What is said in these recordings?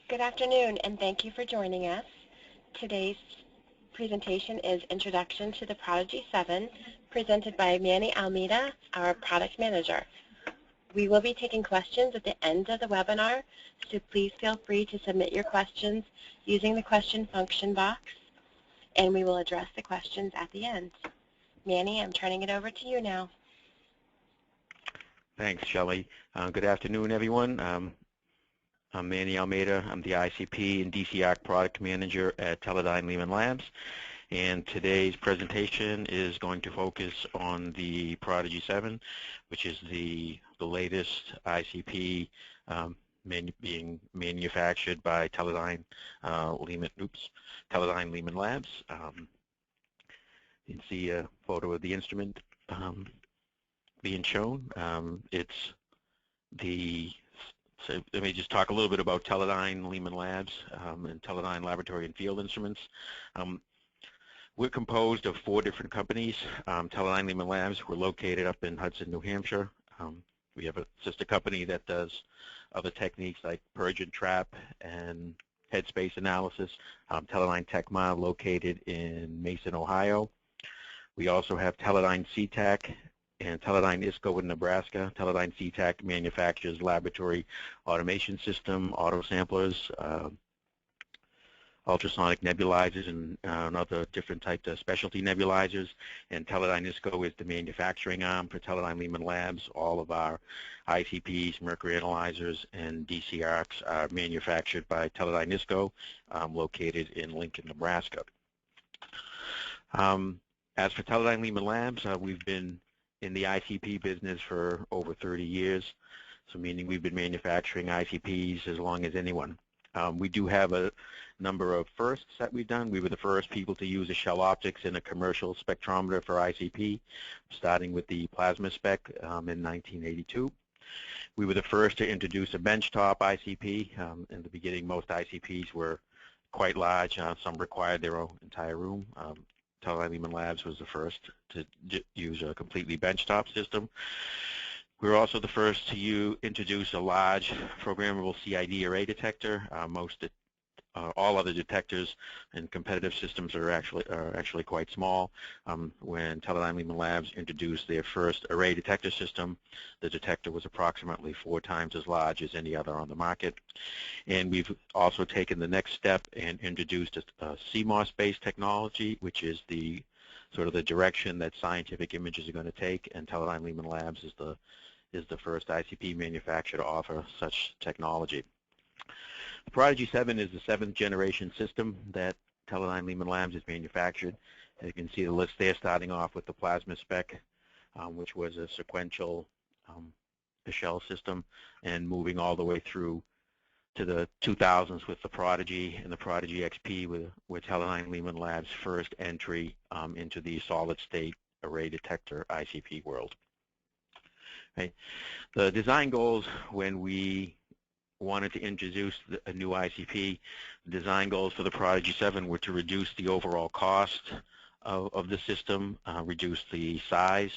Good afternoon, and thank you for joining us. Today's presentation is Introduction to the Prodigy 7, presented by Manny Almeida, our Product Manager. We will be taking questions at the end of the webinar, so please feel free to submit your questions using the question function box, and we will address the questions at the end. Manny, I'm turning it over to you now. Thanks, Shelley. Good afternoon, everyone. I'm Manny Almeida. I'm the ICP and DC-ARC Product Manager at Teledyne Leeman Labs. And today's presentation is going to focus on the Prodigy 7, which is the latest ICP being manufactured by Teledyne Leeman Labs. You can see a photo of the instrument being shown. So let me just talk a little bit about Teledyne Leeman Labs and Teledyne Laboratory and Field Instruments. We're composed of 4 different companies. Teledyne Leeman Labs, we're located up in Hudson, New Hampshire. We have a sister company that does other techniques like purge and trap and headspace analysis. Teledyne Tecma, located in Mason, Ohio. We also have Teledyne CTAC and Teledyne ISCO in Nebraska. Teledyne CTAC manufactures laboratory automation system, auto samplers, ultrasonic nebulizers, and other different types of specialty nebulizers. And Teledyne ISCO is the manufacturing arm for Teledyne Leeman Labs. All of our ICPs, mercury analyzers, and DC-ARCs are manufactured by Teledyne ISCO, located in Lincoln, Nebraska. As for Teledyne Leeman Labs, we've been in the ICP business for over 30 years, so meaning we've been manufacturing ICPs as long as anyone. We do have a number of firsts that we've done. We were the first people to use a shell optics in a commercial spectrometer for ICP, starting with the plasma spec in 1982. We were the first to introduce a benchtop ICP. In the beginning, most ICPs were quite large. Some required their own entire room. Teledyne Leeman Labs was the first to use a completely benchtop system. We were also the first to introduce a large programmable CID array detector. All other detectors and competitive systems are actually quite small. When Teledyne Leeman Labs introduced their first array detector system, the detector was approximately 4 times as large as any other on the market. And we've also taken the next step and introduced a Cmos-based technology, which is the sort of the direction that scientific images are going to take. And Teledyne Leeman Labs is the first ICP manufacturer to offer such technology. The Prodigy 7 is the 7th generation system that Teledyne Leeman Labs has manufactured. As you can see the list there, starting off with the plasma spec, which was a sequential shell system, and moving all the way through to the 2000s with the Prodigy and the Prodigy XP, with Teledyne Leeman Labs' first entry into the solid-state array detector ICP world. Okay. The design goals when we wanted to introduce a new ICP, the design goals for the Prodigy 7 were to reduce the overall cost of the system, reduce the size,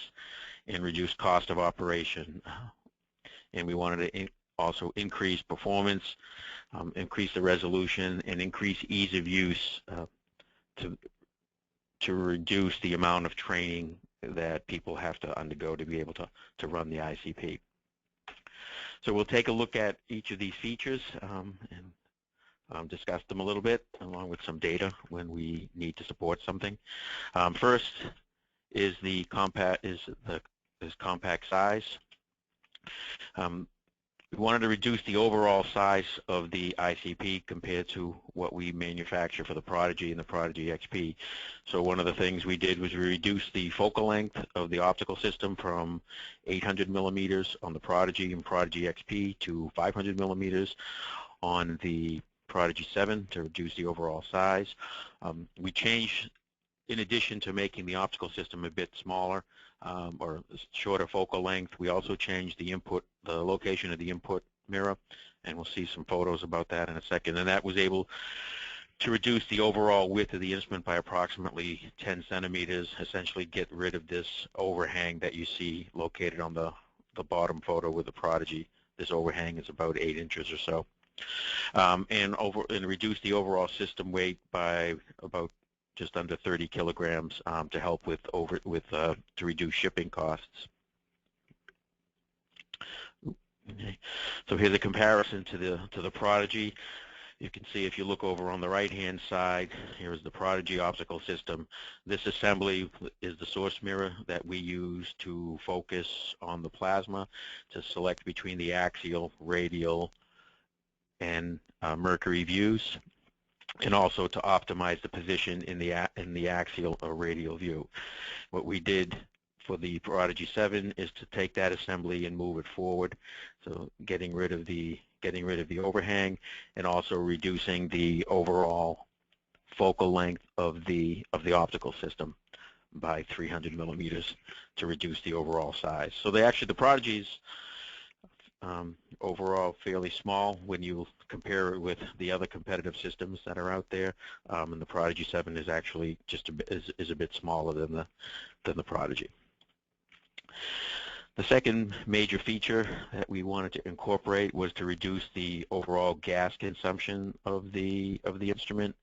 and reduce cost of operation. And we wanted to also increase performance, increase the resolution, and increase ease of use to reduce the amount of training that people have to undergo to be able to run the ICP. So we'll take a look at each of these features and discuss them a little bit, along with some data when we need to support something. First is the compact size. We wanted to reduce the overall size of the ICP compared to what we manufacture for the Prodigy and the Prodigy XP. So one of the things we did was we reduced the focal length of the optical system from 800 millimeters on the Prodigy and Prodigy XP to 500 millimeters on the Prodigy 7 to reduce the overall size. We changed, in addition to making the optical system a bit smaller, or shorter focal length, we also changed the location of the input mirror, and we'll see some photos about that in a second. And that was able to reduce the overall width of the instrument by approximately 10 centimeters, essentially get rid of this overhang that you see located on the bottom photo with the Prodigy. This overhang is about 8 inches or so. and reduce the overall system weight by about just under 30 kilograms to help to reduce shipping costs. Okay. So here's a comparison to the Prodigy. You can see if you look over on the right-hand side, here is the Prodigy optical system. This assembly is the source mirror that we use to focus on the plasma to select between the axial, radial, and mercury views, and also to optimize the position in the axial or radial view. What we did for the Prodigy 7 is to take that assembly and move it forward, so getting rid of the overhang and also reducing the overall focal length of the optical system by 300 millimeters to reduce the overall size. So the Prodigy's overall fairly small when you compare it with the other competitive systems that are out there, and the Prodigy 7 is actually just a bit smaller than the Prodigy. The second major feature that we wanted to incorporate was to reduce the overall gas consumption of the instrument.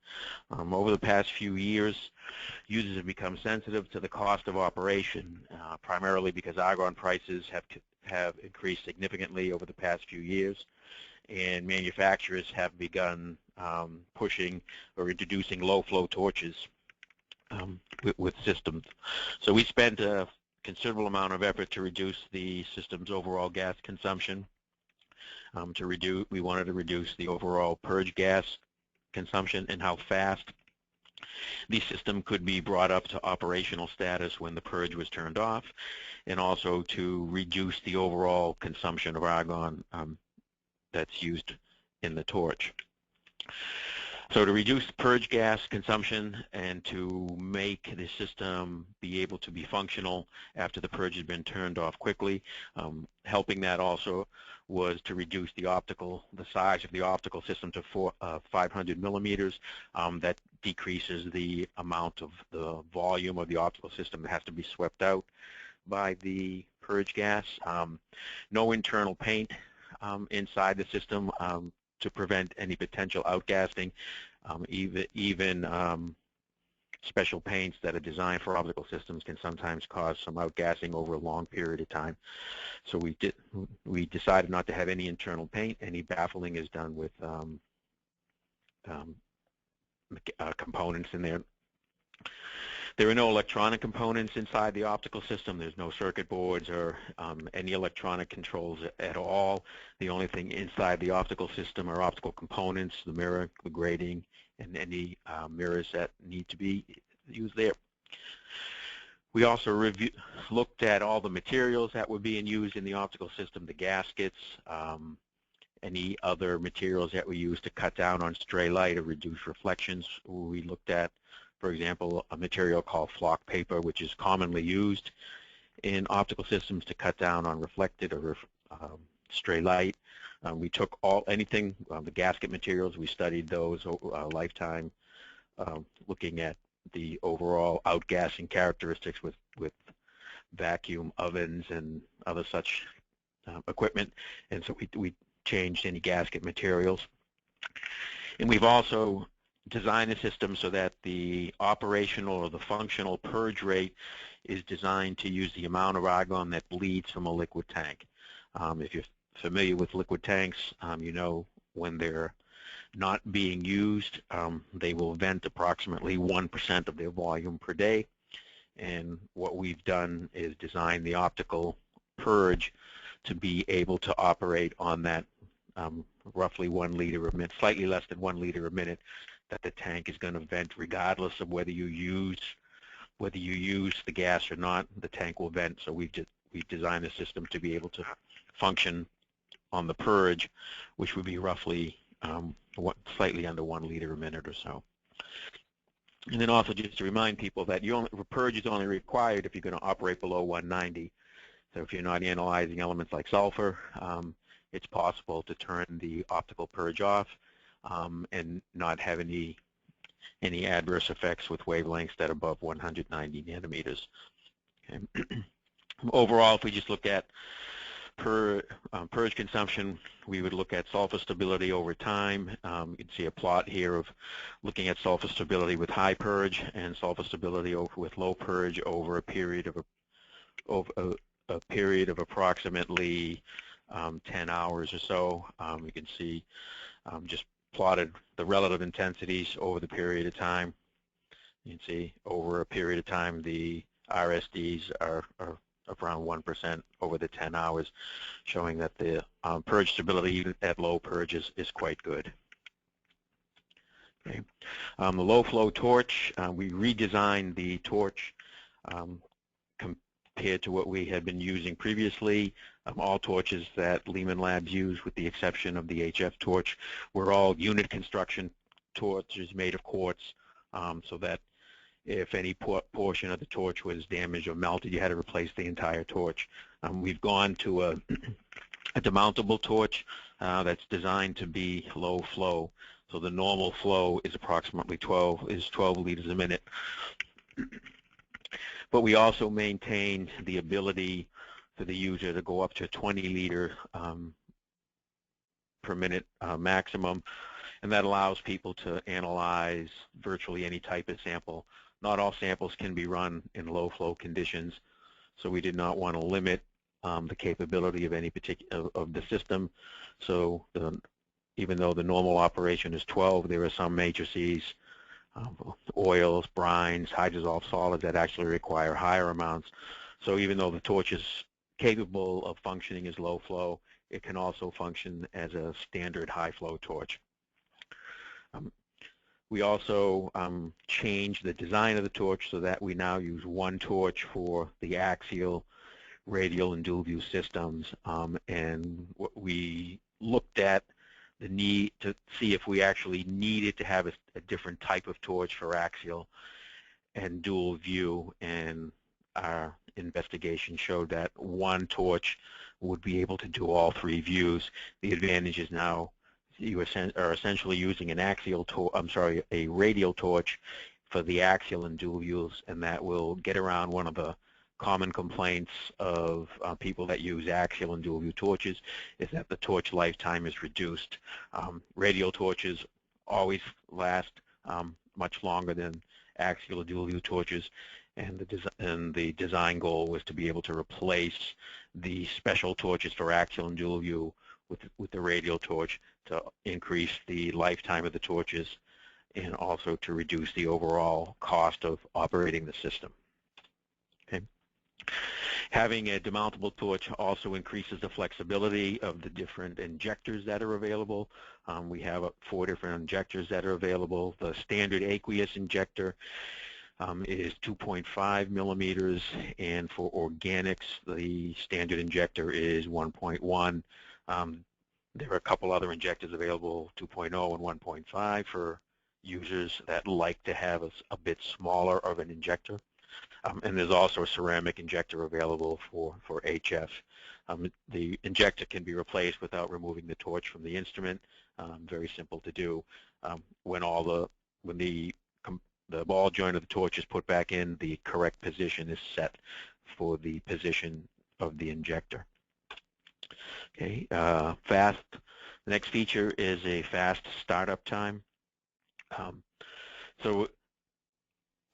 Over the past few years, users have become sensitive to the cost of operation, primarily because argon prices have increased significantly over the past few years, and manufacturers have begun pushing or introducing low-flow torches with systems. So we spent a considerable amount of effort to reduce the system's overall gas consumption. We wanted to reduce the overall purge gas consumption and how fast the system could be brought up to operational status when the purge was turned off, and also to reduce the overall consumption of argon that's used in the torch. So to reduce purge gas consumption and to make the system be able to be functional after the purge has been turned off quickly, helping that also was to reduce the size of the optical system to 500 millimeters. That decreases the amount of the volume of the optical system that has to be swept out by the purge gas. No internal paint inside the system to prevent any potential outgassing. Even special paints that are designed for optical systems can sometimes cause some outgassing over a long period of time. So we decided not to have any internal paint. Any baffling is done with components in there. There are no electronic components inside the optical system. There's no circuit boards or any electronic controls at all. The only thing inside the optical system are optical components, the mirror, the grating, and any mirrors that need to be used there. We also looked at all the materials that were being used in the optical system, the gaskets, any other materials that were used to cut down on stray light or reduce reflections. We looked at, for example, a material called flock paper, which is commonly used in optical systems to cut down on reflected or stray light. We took anything, the gasket materials, we studied those lifetime, looking at the overall outgassing characteristics with vacuum ovens and other such equipment, and so we changed any gasket materials. And we've also designed the system so that the operational or the functional purge rate is designed to use the amount of argon that bleeds from a liquid tank. If you're familiar with liquid tanks, you know when they're not being used, they will vent approximately 1% of their volume per day. And what we've done is design the optical purge to be able to operate on that roughly 1 liter a minute, slightly less than 1 liter a minute, that the tank is going to vent regardless of whether you use the gas or not. The tank will vent. So we've designed the system to be able to function on the purge, which would be roughly slightly under 1 liter a minute or so. And then also just to remind people that purge is only required if you're going to operate below 190. So if you're not analyzing elements like sulfur, it's possible to turn the optical purge off and not have any adverse effects with wavelengths that are above 190 nanometers. Okay. Overall, if we just look at per purge consumption, we would look at sulfur stability over time. You can see a plot here of looking at sulfur stability with high purge and sulfur stability with low purge over a period of approximately 10 hours or so. You can see just plotted the relative intensities over the period of time. You can see over a period of time the RSDs are around 1% over the 10 hours, showing that the purge stability even at low purge is quite good. Okay. The low flow torch, we redesigned the torch compared to what we had been using previously. All torches that Leeman Labs use, with the exception of the HF torch, were all unit construction torches made of quartz, so that if any portion of the torch was damaged or melted, you had to replace the entire torch. We've gone to a demountable torch that's designed to be low flow. So the normal flow is approximately 12 liters a minute. But we also maintain the ability for the user to go up to 20 liter per minute maximum, and that allows people to analyze virtually any type of sample. Not all samples can be run in low flow conditions, so we did not want to limit the capability of any particular of the system. So even though the normal operation is 12, there are some matrices, oils, brines, hydrosol solids that actually require higher amounts. So even though the torch is capable of functioning as low flow, it can also function as a standard high flow torch. We also changed the design of the torch so that we now use one torch for the axial, radial, and dual view systems. And what we looked at the need to see if we actually needed to have a different type of torch for axial and dual view, and our investigation showed that one torch would be able to do all three views. The advantage is now you are essentially using an a radial torch for the axial and dual views, and that will get around one of the common complaints of people that use axial and dual view torches, is that the torch lifetime is reduced. Radial torches always last much longer than axial or dual view torches, and the design goal was to be able to replace the special torches for axial and dual view with the radial torch to increase the lifetime of the torches and also to reduce the overall cost of operating the system. Okay. Having a demountable torch also increases the flexibility of the different injectors that are available. We have 4 different injectors that are available. The standard aqueous injector is 2.5 millimeters, and for organics, the standard injector is 1.1. There are a couple other injectors available, 2.0 and 1.5, for users that like to have a bit smaller of an injector. And there's also a ceramic injector available for HF. The injector can be replaced without removing the torch from the instrument. Very simple to do. When the ball joint of the torch is put back in, the correct position is set for the position of the injector. Okay, fast. The next feature is a fast startup time. So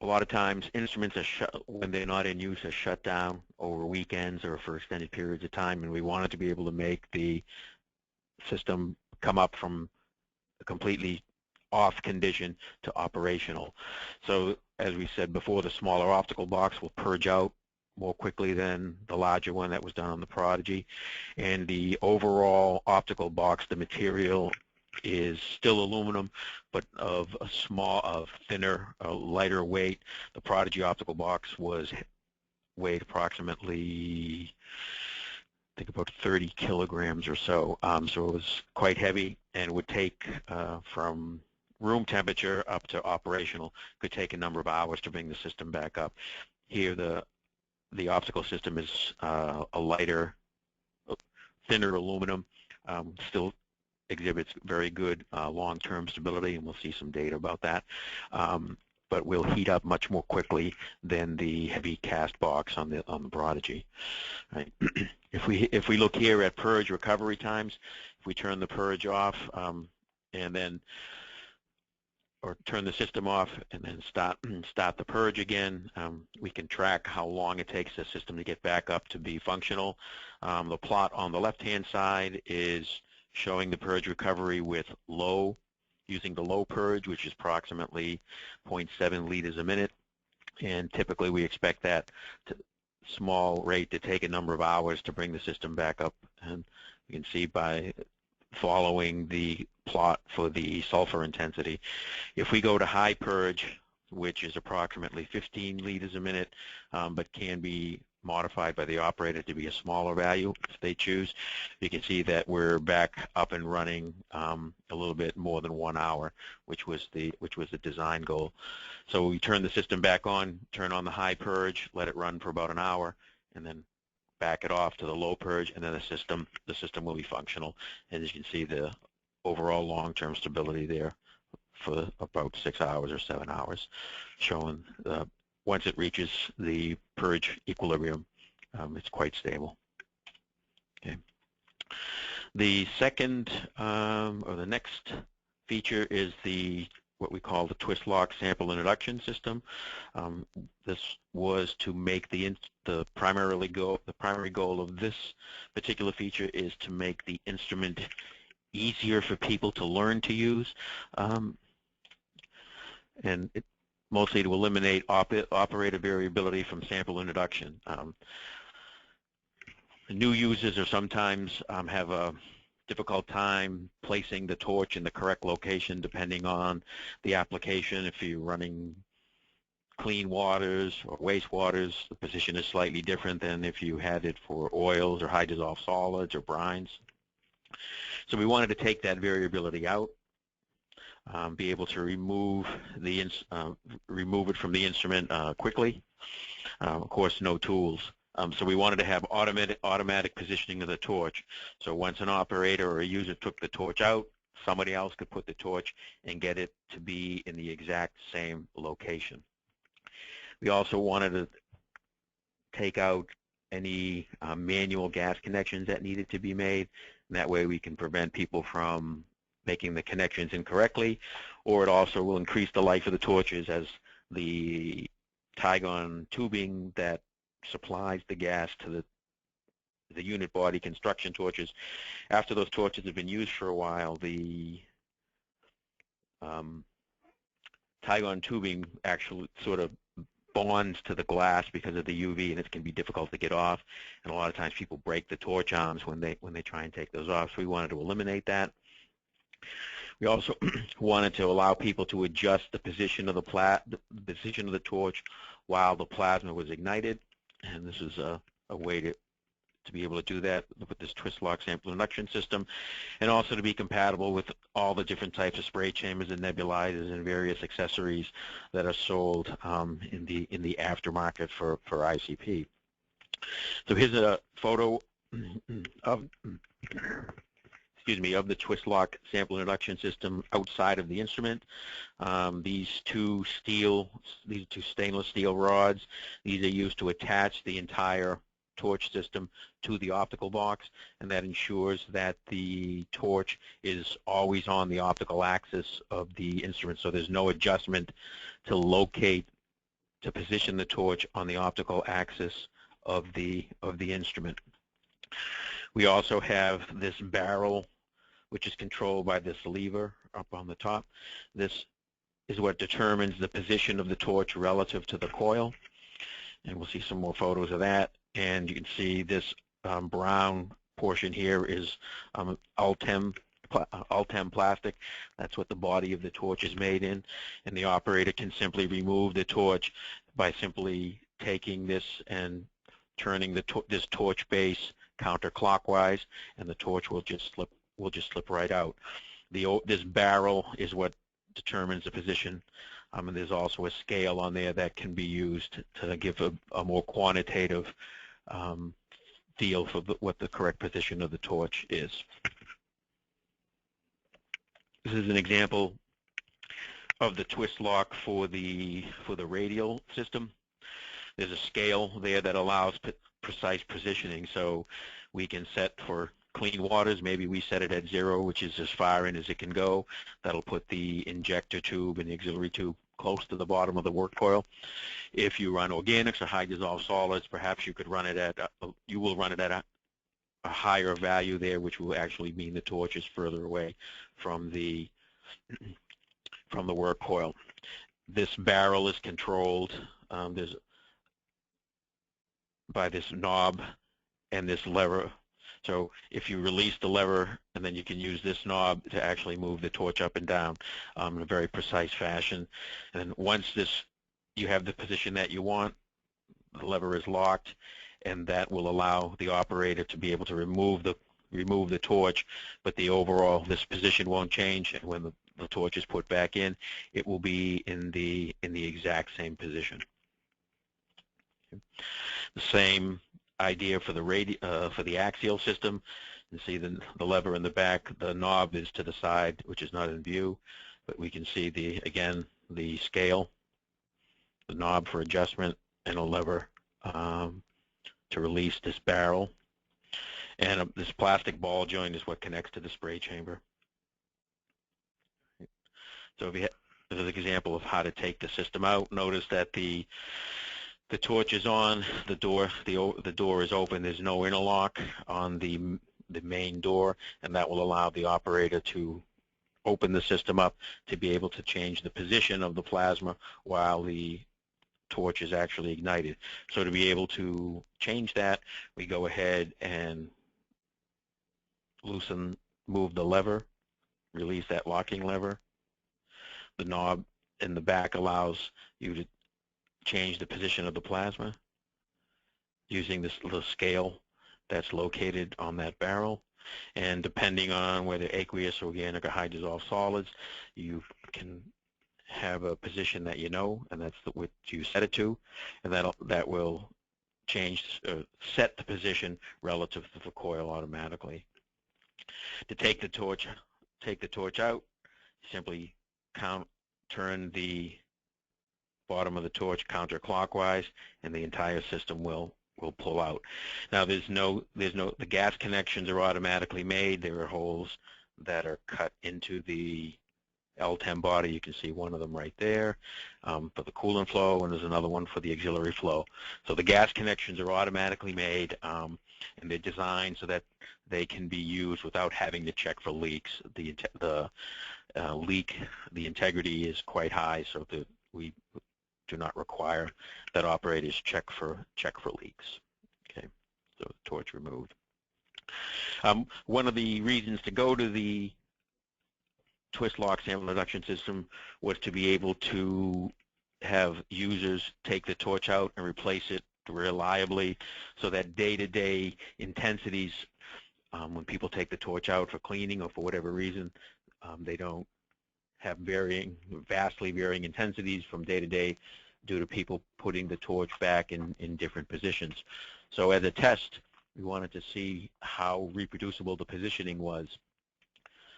a lot of times instruments are when they're not in use, are shut down over weekends or for extended periods of time, and we wanted to be able to make the system come up from a completely off condition to operational. So as we said before, the smaller optical box will purge out more quickly than the larger one that was done on the Prodigy, and the overall optical box, the material is still aluminum, but of thinner, lighter weight. The Prodigy optical box weighed approximately, I think, about 30 kilograms or so. So it was quite heavy, and would take from room temperature up to operational, could take a number of hours to bring the system back up. Here, the optical system is a lighter, thinner aluminum, still exhibits very good long-term stability, and we'll see some data about that. but will heat up much more quickly than the heavy cast box on the Prodigy. Right. If we look here at purge recovery times, if we turn the purge off and then or turn the system off and then start the purge again, we can track how long it takes the system to get back up to be functional. The plot on the left-hand side is showing the purge recovery with low, using the low purge, which is approximately 0.7 liters a minute. And typically we expect that small rate to take a number of hours to bring the system back up. And you can see by following the plot for the sulfur intensity. If we go to high purge, which is approximately 15 liters a minute, but can be modified by the operator to be a smaller value if they choose, you can see that we're back up and running a little bit more than 1 hour, which was the design goal. So we turn the system back on, turn on the high purge, let it run for about an hour, and then back it off to the low purge, and then the system will be functional. And as you can see, the overall long-term stability there for about 6 hours or 7 hours, showing once it reaches the purge equilibrium, it's quite stable. Okay. The second or the next feature is what we call the twist lock sample introduction system. This was to make the primary goal of this particular feature is to make the instrument easier for people to learn to use, and mostly to eliminate operator variability from sample introduction. New users are sometimes have a difficult time placing the torch in the correct location depending on the application. If you're running clean waters or waste waters, the position is slightly different than if you had it for oils or high dissolved solids or brines. So we wanted to take that variability out, be able to remove it from the instrument quickly. Of course, no tools. So we wanted to have automatic positioning of the torch. So once an operator or a user took the torch out, somebody else could put the torch and get it to be in the exact same location. We also wanted to take out any manual gas connections that needed to be made. And that way we can prevent people from making the connections incorrectly, or it also will increase the life of the torches as the Tygon tubing that supplies the gas to the unit body construction torches. After those torches have been used for a while, the Tygon tubing actually sort of bonds to the glass because of the UV, and it can be difficult to get off. And a lot of times people break the torch arms when they try and take those off. So we wanted to eliminate that. We also wanted to allow people to adjust the position of the torch while the plasma was ignited, and this is a way to be able to do that with this twist lock sample induction system, and also to be compatible with all the different types of spray chambers and nebulizers and various accessories that are sold in the aftermarket for ICP. So here's a photo of the twist lock sample introduction system outside of the instrument. These two stainless steel rods, these are used to attach the entire torch system to the optical box, and that ensures that the torch is always on the optical axis of the instrument, so there's no adjustment to position the torch on the optical axis of the instrument. We also have this barrel, which is controlled by this lever up on the top. This is what determines the position of the torch relative to the coil, and we'll see some more photos of that. And you can see this brown portion here is Ultem plastic. That's what the body of the torch is made in, and the operator can simply remove the torch by simply taking this and turning this torch base counterclockwise, and the torch will just slip right out. This barrel is what determines the position, and there's also a scale on there that can be used to give a more quantitative feel for what the correct position of the torch is. This is an example of the twist lock for the radial system. There's a scale there that allows precise positioning, so we can set for clean waters. Maybe we set it at 0, which is as far in as it can go. That'll put the injector tube and the auxiliary tube close to the bottom of the work coil. If you run organics or high dissolved solids, perhaps you could run it at you will run it at a higher value there, which will actually mean the torch is further away from the work coil. This barrel is controlled by this knob and this lever. So if you release the lever, and then you can use this knob to actually move the torch up and down in a very precise fashion. And once you have the position that you want, the lever is locked, and that will allow the operator to be able to remove the torch, but this position won't change, and when the torch is put back in, it will be in the exact same position. The same idea for the axial system. You see the lever in the back. The knob is to the side, which is not in view, but we can see again the scale, the knob for adjustment, and a lever to release this barrel. And this plastic ball joint is what connects to the spray chamber. So this is an example of how to take the system out. Notice that the torch is on, the door is open. There's no interlock on the main door, and that will allow the operator to open the system up to be able to change the position of the plasma while the torch is actually ignited. So to be able to change that, we go ahead and move the lever, release that locking lever. The knob in the back allows you to change the position of the plasma using this little scale that's located on that barrel. And depending on whether aqueous, organic, or high dissolved solids, you can have a position that you know, and that's what you set it to, and that will set the position relative to the coil automatically. To take the torch out, simply turn the bottom of the torch counterclockwise, and the entire system will pull out. Now the gas connections are automatically made. There are holes that are cut into the L10 body. You can see one of them right there for the coolant flow, and there's another one for the auxiliary flow. So the gas connections are automatically made, and they're designed so that they can be used without having to check for leaks. The integrity is quite high, so that we do not require that operators check for leaks. Okay, so the torch removed. One of the reasons to go to the twist lock sample reduction system was to be able to have users take the torch out and replace it reliably, so that day-to-day intensities, when people take the torch out for cleaning or for whatever reason, they don't have vastly varying intensities from day to day due to people putting the torch back in different positions. So as a test, we wanted to see how reproducible the positioning was.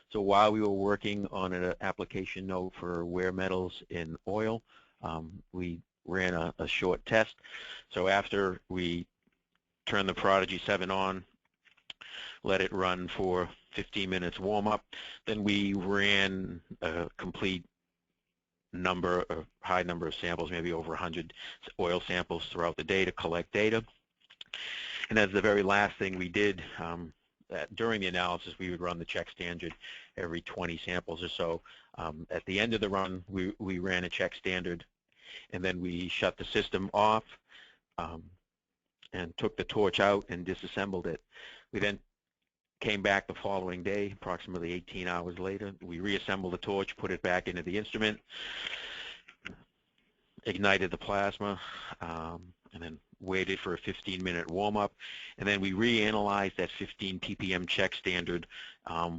So while we were working on an application note for wear metals in oil, we ran a short test. So after we turned the Prodigy 7 on, let it run for 15 minutes warm up, then we ran a complete high number of samples, maybe over 100 oil samples throughout the day to collect data. And as the very last thing we did, during the analysis, we would run the check standard every 20 samples or so. At the end of the run, we ran a check standard, and then we shut the system off and took the torch out and disassembled it. We then came back the following day, approximately 18 hours later. We reassembled the torch, put it back into the instrument, ignited the plasma, and then waited for a 15-minute warm-up. And then we reanalyzed that 15 ppm check standard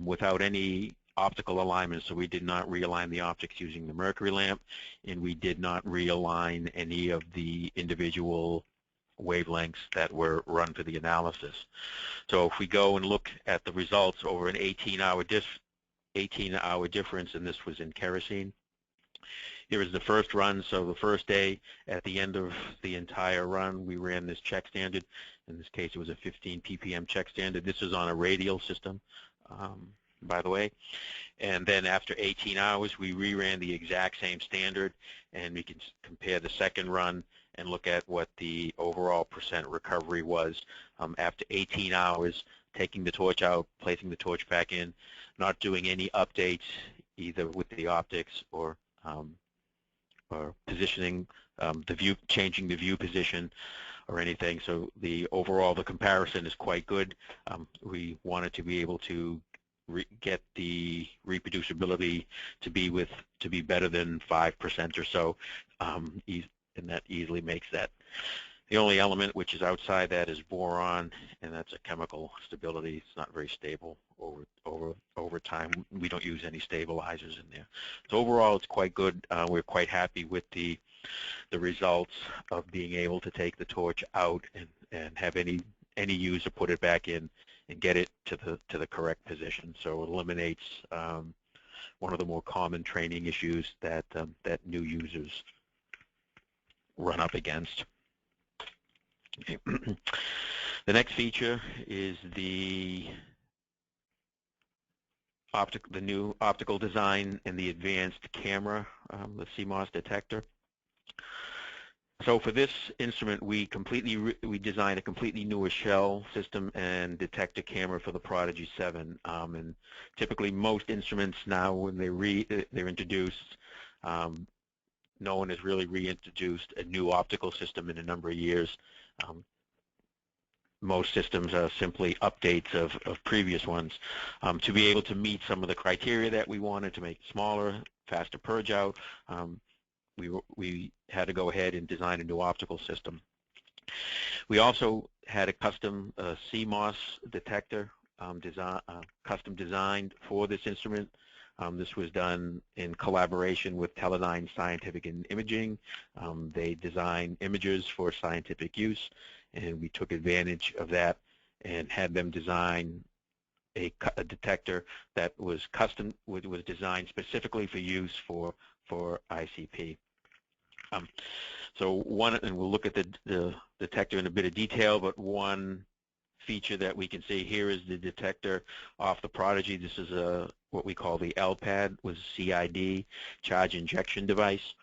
without any optical alignment. So we did not realign the optics using the mercury lamp, and we did not realign any of the individual wavelengths that were run for the analysis. So if we go and look at the results over an 18-hour difference, and this was in kerosene, Here is the first run. So the first day, at the end of the entire run, we ran this check standard. In this case, it was a 15 ppm check standard. This is on a radial system, by the way. And then after 18 hours, we reran the exact same standard, and we can compare the second run and look at what the overall percent recovery was after 18 hours, taking the torch out, placing the torch back in, not doing any updates either with the optics or positioning the view, changing the view position or anything. So the comparison is quite good. We wanted to be able to get the reproducibility to be better than 5% or so, and that easily makes that. The only element which is outside that is boron, and that's a chemical stability. It's not very stable over time. We don't use any stabilizers in there. So overall, it's quite good. We're quite happy with the results of being able to take the torch out and have any user put it back in and get it to the correct position. So it eliminates one of the more common training issues that new users run up against. Okay. The next feature is the new optical design and the advanced camera, the Cmos Detector. So for this instrument, we designed a completely newer shell system and detector camera for the Prodigy 7. And typically, most instruments now, when they're introduced, no one has really reintroduced a new optical system in a number of years. Most systems are simply updates of previous ones. To be able to meet some of the criteria that we wanted to make it smaller, faster purge out, we had to go ahead and design a new optical system. We also had a custom Cmos detector custom designed for this instrument. This was done in collaboration with Teledyne Scientific Imaging. They design imagers for scientific use, and we took advantage of that and had them design a detector that was custom, was designed specifically for use for ICP. So and we'll look at the detector in a bit of detail, but one feature that we can see here is the detector off the Prodigy. This is what we call the LPAD with CID, charge injection device.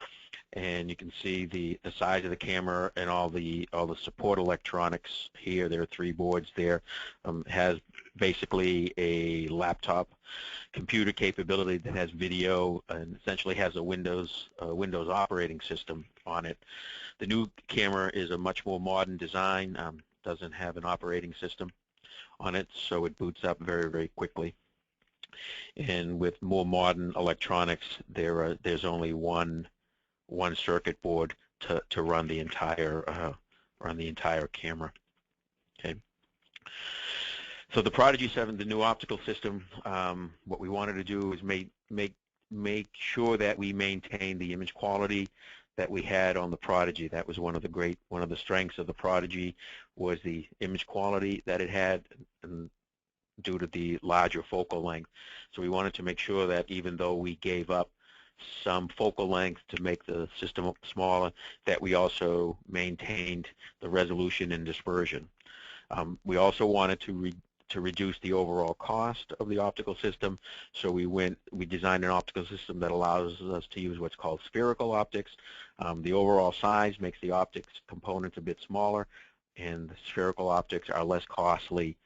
And you can see the size of the camera and all the support electronics here. There are 3 boards there. Has basically a laptop computer capability that has video and essentially has a Windows operating system on it. The new camera is a much more modern design. Doesn't have an operating system on it, so it boots up very, very quickly. And with more modern electronics, there's only one circuit board to run the entire camera. Okay. So the Prodigy 7, the new optical system, what we wanted to do is make sure that we maintain the image quality that we had on the Prodigy. That was one of the strengths of the Prodigy, was the image quality that it had, and due to the larger focal length. So we wanted to make sure that even though we gave up some focal length to make the system smaller, that we also maintained the resolution and dispersion. We also wanted to reduce the overall cost of the optical system, so we designed an optical system that allows us to use what's called spherical optics. The overall size makes the optics components a bit smaller, and the spherical optics are less costly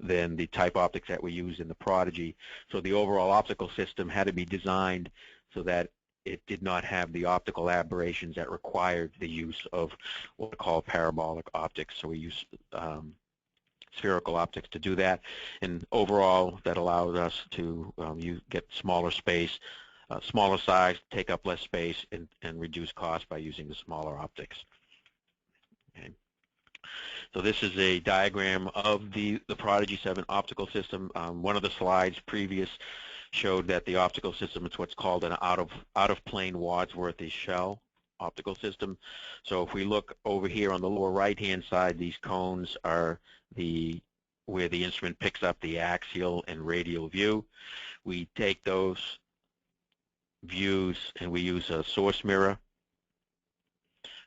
than the type optics that we use in the Prodigy. So the overall optical system had to be designed so that it did not have the optical aberrations that required the use of what we call parabolic optics. So we use spherical optics to do that, and overall that allows us to get smaller space, smaller size, take up less space, and reduce cost by using the smaller optics. Okay. So this is a diagram of the Prodigy 7 optical system. One of the slides previous showed that the optical system is what's called an out-of-plane Wadsworth shell optical system. So if we look over here on the lower right-hand side, these cones are where the instrument picks up the axial and radial view. We take those views, and we use a source mirror,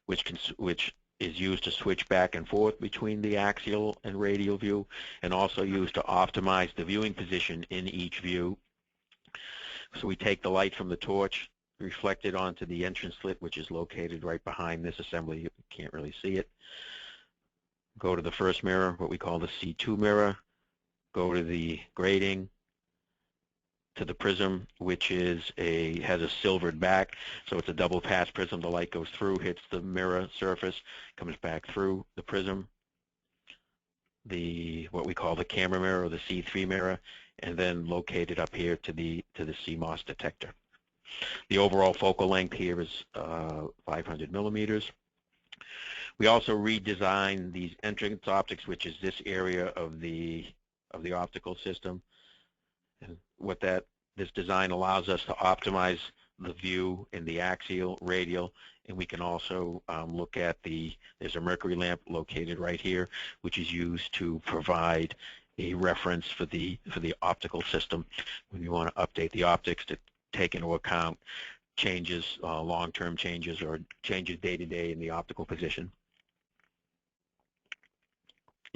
which is used to switch back and forth between the axial and radial view, and also used to optimize the viewing position in each view. So we take the light from the torch, reflect it onto the entrance slit, which is located right behind this assembly. You can't really see it. Go to the first mirror, what we call the C2 mirror. Go to the grating, to the prism, which has a silvered back, so it's a double pass prism. The light goes through, hits the mirror surface, comes back through the prism, what we call the camera mirror or the C3 mirror, and then located up here to the Cmos detector. The overall focal length here is 500 millimeters. We also redesigned these entrance optics, which is this area of the optical system. And what this design allows us to optimize the view in the axial, radial, and we can also look at there's a mercury lamp located right here, which is used to provide a reference for the optical system when you want to update the optics to take into account changes, long-term changes, or changes day-to-day in the optical position.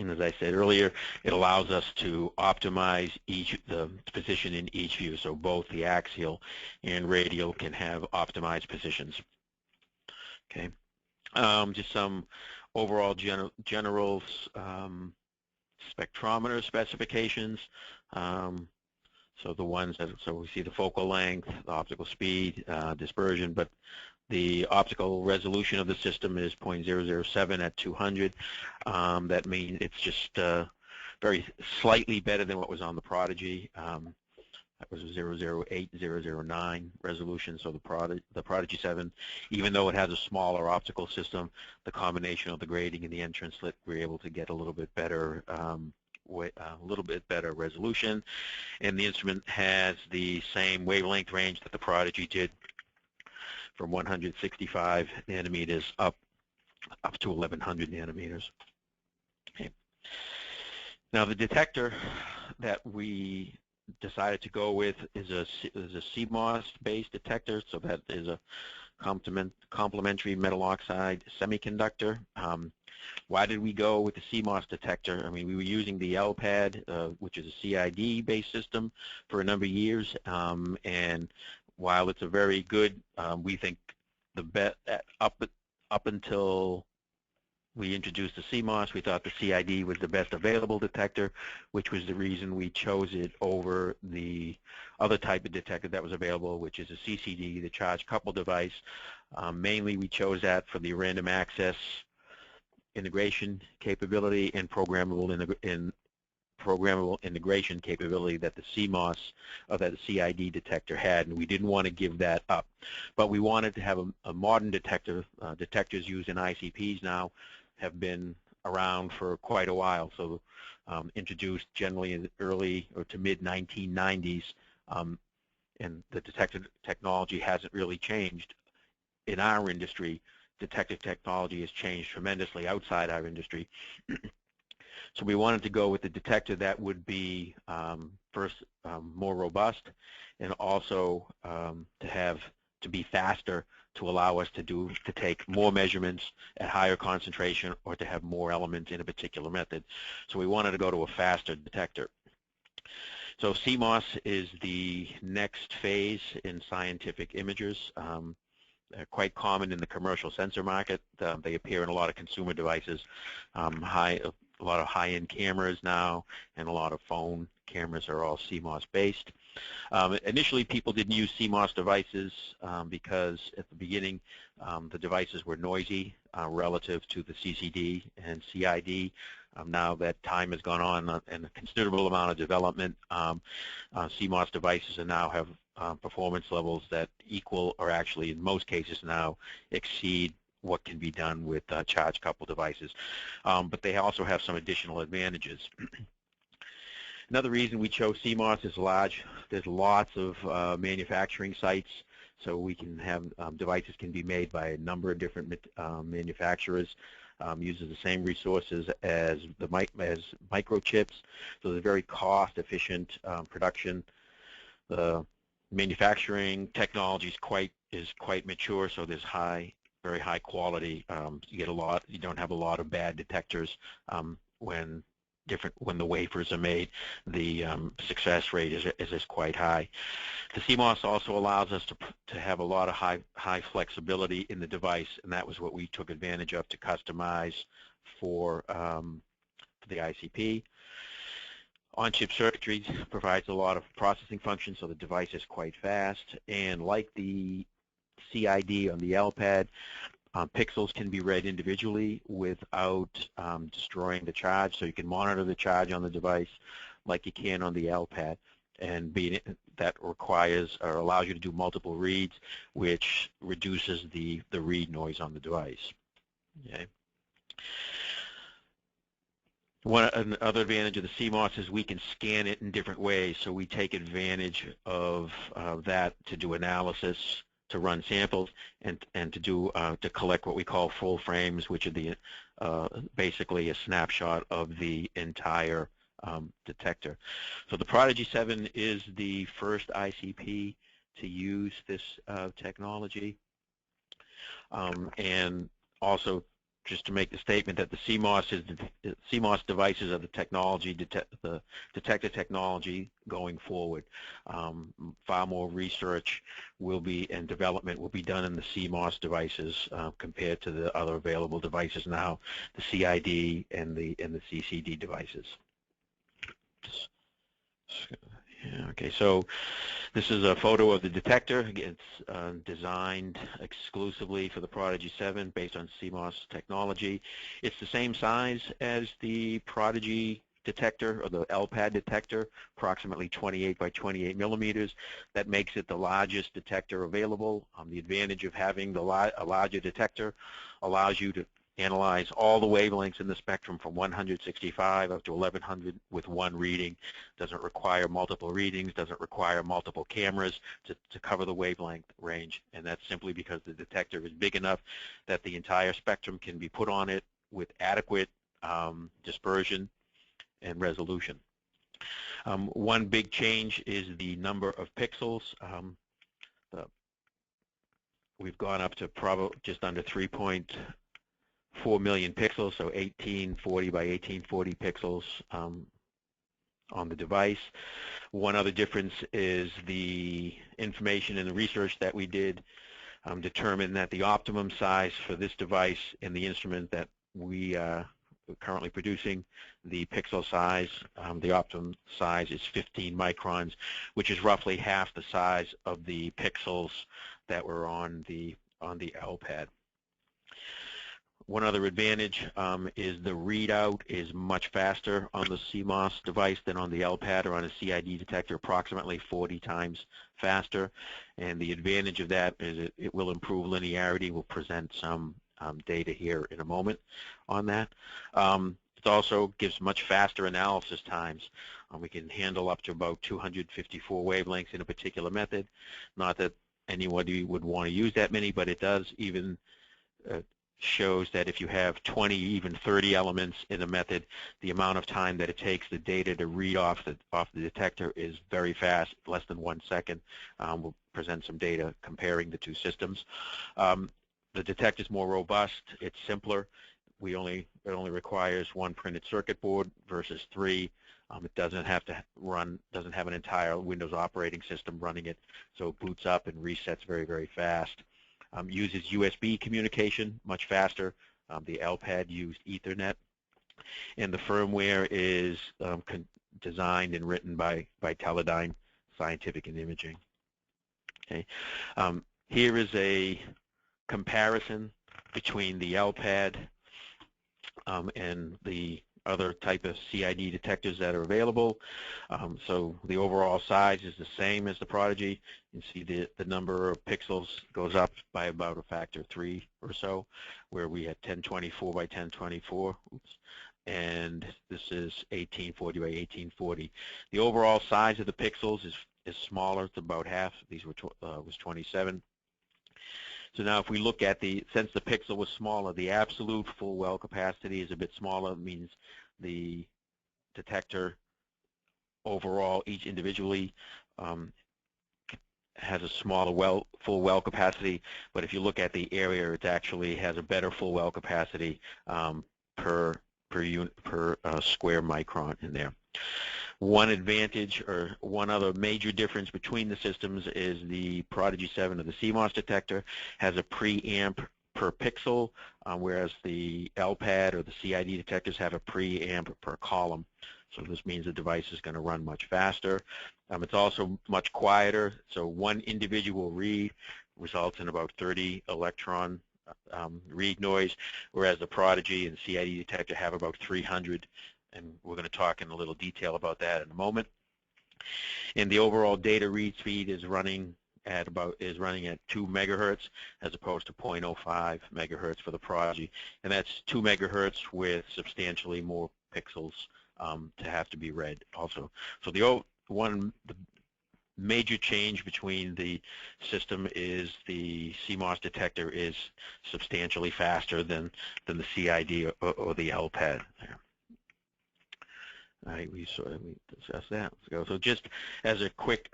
And as I said earlier, it allows us to optimize the position in each view, so both the axial and radial can have optimized positions. Okay, just some overall general spectrometer specifications. So the ones so we see the focal length, the optical speed, dispersion, but the optical resolution of the system is 0.007 at 200. That means it's just very slightly better than what was on the Prodigy. That was 008, 009 resolution. So the Prodigy 7, even though it has a smaller optical system, the combination of the grating and the entrance slit, we're able to get a little bit better resolution. And the instrument has the same wavelength range that the Prodigy did, from 165 nanometers up to 1100 nanometers. Okay. Now the detector that we decided to go with is a CMOS-based detector, so that is a complementary metal oxide semiconductor. Why did we go with the CMOS detector? I mean, we were using the LPAD, which is a CID-based system, for a number of years, and while it's a very good, we think up until we introduced the CMOS, we thought the CID was the best available detector, which was the reason we chose it over the other type of detector that was available, which is a CCD, the charge coupled device. Mainly we chose that for the random access integration capability and programmable integration capability that the CMOS or that the CID detector had, and we didn't want to give that up. But we wanted to have a modern detector. Detectors used in ICPs now have been around for quite a while, so introduced generally in the early or to mid-1990s, and the detector technology hasn't really changed in our industry. Detector technology has changed tremendously outside our industry. So we wanted to go with the detector that would be first more robust, and also to be faster, to allow us to take more measurements at higher concentration, or to have more elements in a particular method. So we wanted to go to a faster detector. So CMOS is the next phase in scientific imagers. They're quite common in the commercial sensor market. They appear in a lot of consumer devices, a lot of high-end cameras now, and a lot of phone cameras are all CMOS based. Initially, people didn't use CMOS devices because at the beginning the devices were noisy relative to the CCD and CID. Now that time has gone on and a considerable amount of development, CMOS devices now have performance levels that equal, or actually in most cases now exceed, what can be done with charge coupled devices. But they also have some additional advantages. Another reason we chose CMOS is there's lots of manufacturing sites, so we can have devices can be made by a number of different manufacturers, uses the same resources as microchips, so they're very cost efficient production. The manufacturing technology is quite mature, so there's very high quality. You don't have a lot of bad detectors when the wafers are made. The success rate is quite high. The Cmos also allows us to have a lot of high flexibility in the device, and that was what we took advantage of to customize for the ICP. On-chip circuitry provides a lot of processing functions, so the device is quite fast. And like the CID on the LPAD, pixels can be read individually without destroying the charge, so you can monitor the charge on the device like you can on the LPAD. And that requires or allows you to do multiple reads, which reduces the read noise on the device. Okay. Another advantage of the Cmos is we can scan it in different ways, so we take advantage of that to do analysis, to run samples, and to collect what we call full frames, which are basically a snapshot of the entire detector. So the Prodigy 7 is the first ICP to use this technology, and also just to make the statement that the Cmos devices are the detector technology going forward. Far more research and development will be done in the Cmos devices compared to the other available devices now, the CID and the CCD devices. Okay, so this is a photo of the detector. It's designed exclusively for the Prodigy 7 based on Cmos technology. It's the same size as the Prodigy detector or the LPAD detector, approximately 28 by 28 millimeters. That makes it the largest detector available. The advantage of having a larger detector allows you to analyze all the wavelengths in the spectrum from 165 up to 1100 with one reading. Doesn't require multiple readings, doesn't require multiple cameras to cover the wavelength range, and that's simply because the detector is big enough that the entire spectrum can be put on it with adequate dispersion and resolution. One big change is the number of pixels. We've gone up to probably just under 3.4 million pixels, so 1840 by 1840 pixels on the device. One other difference is the information and the research that we did determined that the optimum size for this device and the instrument that we are currently producing, the pixel size, the optimum size is 15 microns, which is roughly half the size of the pixels that were on the LPAD. One other advantage is the readout is much faster on the Cmos device than on the LPAD or on a CID detector, approximately 40 times faster. And the advantage of that is it will improve linearity. We'll present some data here in a moment on that. It also gives much faster analysis times. We can handle up to about 254 wavelengths in a particular method. Not that anybody would want to use that many, but it does even shows that if you have 20, even 30 elements in a method, the amount of time that it takes the data to read off the detector is very fast, less than 1 second. We'll present some data comparing the two systems. The detector is more robust. It's simpler. It only requires one printed circuit board versus 3. It doesn't have an entire Windows operating system running it, so it boots up and resets very, very fast. Uses USB communication much faster. The LPAD used Ethernet, and the firmware is designed and written by Teledyne Scientific and Imaging. Okay, here is a comparison between the LPAD and the other type of CID detectors that are available. So the overall size is the same as the Prodigy. You can see the number of pixels goes up by about a factor 3 or so, where we had 1024 by 1024. And this is 1840 by 1840. The overall size of the pixels is smaller. It's about half. These was 27. So now if we look at since the pixel was smaller, the absolute full well capacity is a bit smaller. It means the detector overall, each individually, has a smaller full well capacity, but if you look at the area, it actually has a better full well capacity per square micron in there. One advantage or one other major difference between the systems is the Prodigy 7 or the Cmos detector has a preamp per pixel, whereas the LPAD or the CID detectors have a preamp per column. So this means the device is going to run much faster. It's also much quieter, so one individual read results in about 30 electron read noise, whereas the Prodigy and CID detector have about 300, and we're going to talk in a little detail about that in a moment. And the overall data read speed is running at 2 megahertz as opposed to 0.05 megahertz for the Prodigy, and that's 2 megahertz with substantially more pixels to have to be read also. So the major change between the system is the CMOS detector is substantially faster than the CID or the LPAD. All right, we discussed that. Let's go. So just as a quick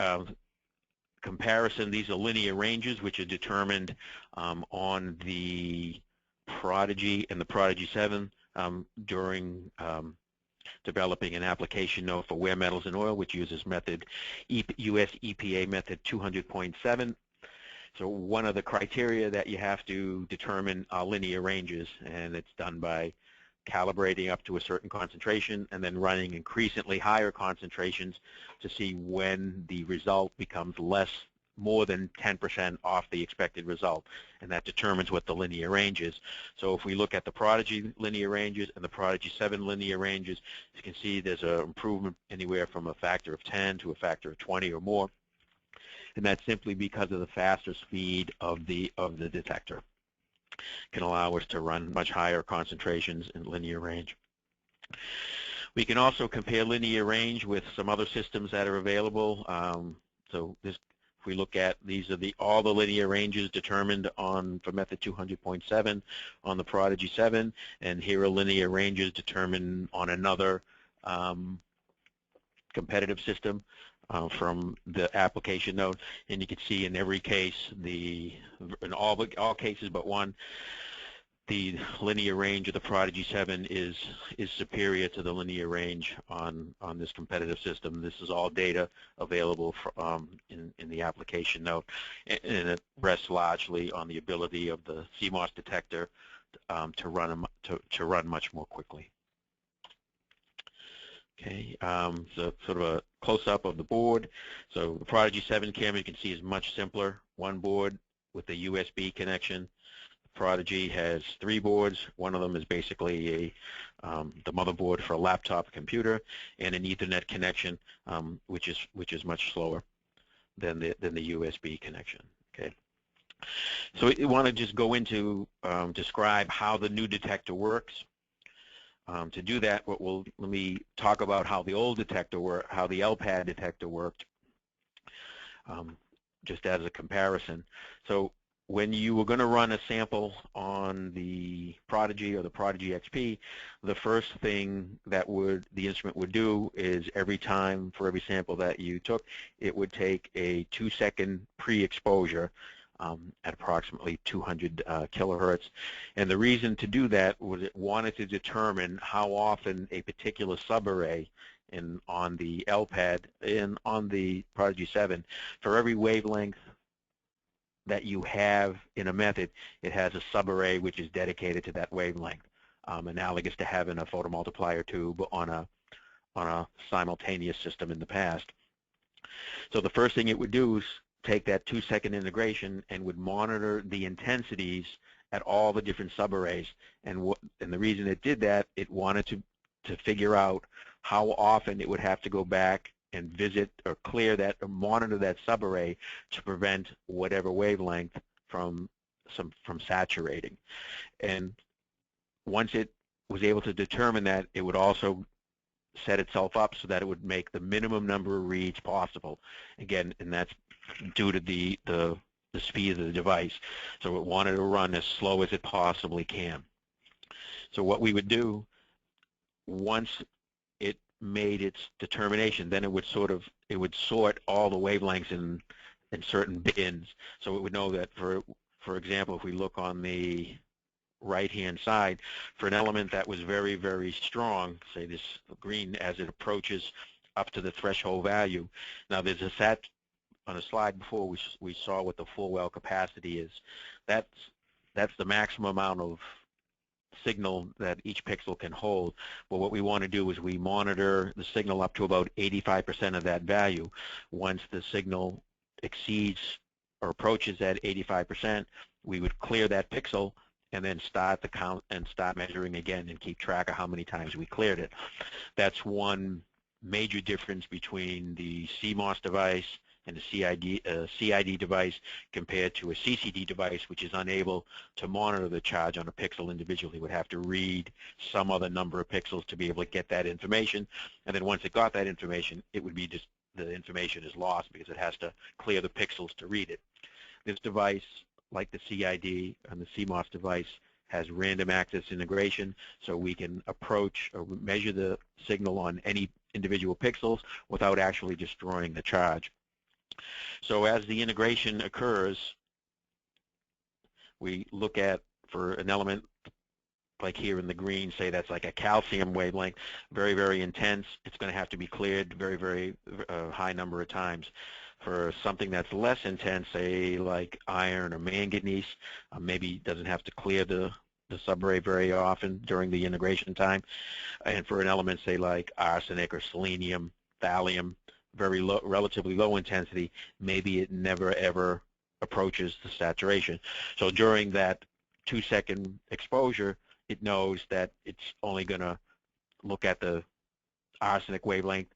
comparison, these are linear ranges which are determined on the Prodigy and the Prodigy 7 during developing an application note for wear metals and oil, which uses method US EPA method 200.7. So one of the criteria that you have to determine are linear ranges, and it's done by calibrating up to a certain concentration and then running increasingly higher concentrations to see when the result becomes more than 10% off the expected result, and that determines what the linear range is. So if we look at the Prodigy linear ranges and the Prodigy 7 linear ranges, you can see there's an improvement anywhere from a factor of 10 to a factor of 20 or more, and that's simply because of the faster speed of the detector. Can allow us to run much higher concentrations in linear range. We can also compare linear range with some other systems that are available. If we look at these are all the linear ranges determined for method 200.7 on the Prodigy 7, and here are linear ranges determined on another competitive system from the application note, and you can see in every case, in all cases but one, the linear range of the Prodigy 7 is superior to the linear range on this competitive system. This is all data available in the application note, and it rests largely on the ability of the CMOS detector to run much more quickly. Okay, so sort of a close-up of the board. So the Prodigy 7 camera you can see is much simpler. One board with a USB connection. The Prodigy has 3 boards. One of them is basically the motherboard for a laptop computer, and an Ethernet connection, which is much slower than the USB connection. Okay. So we want to just go into describe how the new detector works. To do that, let me talk about how the old detector worked, how the LPAD detector worked, just as a comparison. So when you were going to run a sample on the Prodigy or the Prodigy XP, the first thing that the instrument would do is for every sample that you took, it would take a 2-second pre-exposure at approximately 200 kilohertz. And the reason to do that was it wanted to determine how often a particular subarray on the LPAD and on the Prodigy 7, for every wavelength that you have in a method, it has a subarray which is dedicated to that wavelength, analogous to having a photomultiplier tube on a simultaneous system in the past. So the first thing it would do is take that 2-second integration and would monitor the intensities at all the different subarrays. And the reason it did that, it wanted to figure out how often it would have to go back and visit or clear that or monitor that subarray to prevent whatever wavelength from saturating. And once it was able to determine that, it would also set itself up so that it would make the minimum number of reads possible. Again, and that's due to the speed of the device. So it wanted to run as slow as it possibly can. So what we would do, once it made its determination, then it would sort all the wavelengths in certain bins. So it would know that, for example, if we look on the right-hand side, for an element that was very, very strong, say this green, as it approaches up to the threshold value. Now there's a on a slide before we saw what the full well capacity is. That's the maximum amount of signal that each pixel can hold. But what we want to do is we monitor the signal up to about 85% of that value. Once the signal exceeds or approaches that 85%, we would clear that pixel and then start the count and start measuring again and keep track of how many times we cleared it. That's one major difference between the Cmos device and a CID device compared to a CCD device, which is unable to monitor the charge on a pixel individually. It would have to read some other number of pixels to be able to get that information, and then once it got that information, it would be just the information is lost because it has to clear the pixels to read it. This device, like the CID and the Cmos device, has random access integration, so we can approach or measure the signal on any individual pixels without actually destroying the charge. So as the integration occurs, we look at, for an element like here in the green, say that's like a calcium wavelength, very, very intense. It's going to have to be cleared very, very high number of times. For something that's less intense, say like iron or manganese, maybe doesn't have to clear the subarray very often during the integration time. And for an element, say like arsenic or selenium, thallium, very low, relatively low intensity, maybe it never ever approaches the saturation. So during that 2-second exposure, it knows that it's only going to look at the arsenic wavelength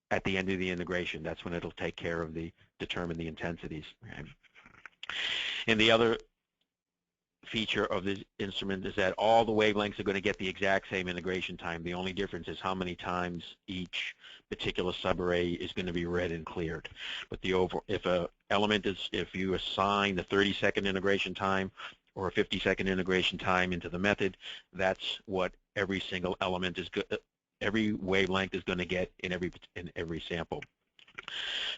at the end of the integration. That's when it'll take care of determine the intensities. Right? And the other feature of this instrument is that all the wavelengths are going to get the exact same integration time. The only difference is how many times each particular subarray is going to be read and cleared. But if you assign the 30-second integration time or a 50-second integration time into the method, that's what every single element is every wavelength is going to get in every sample.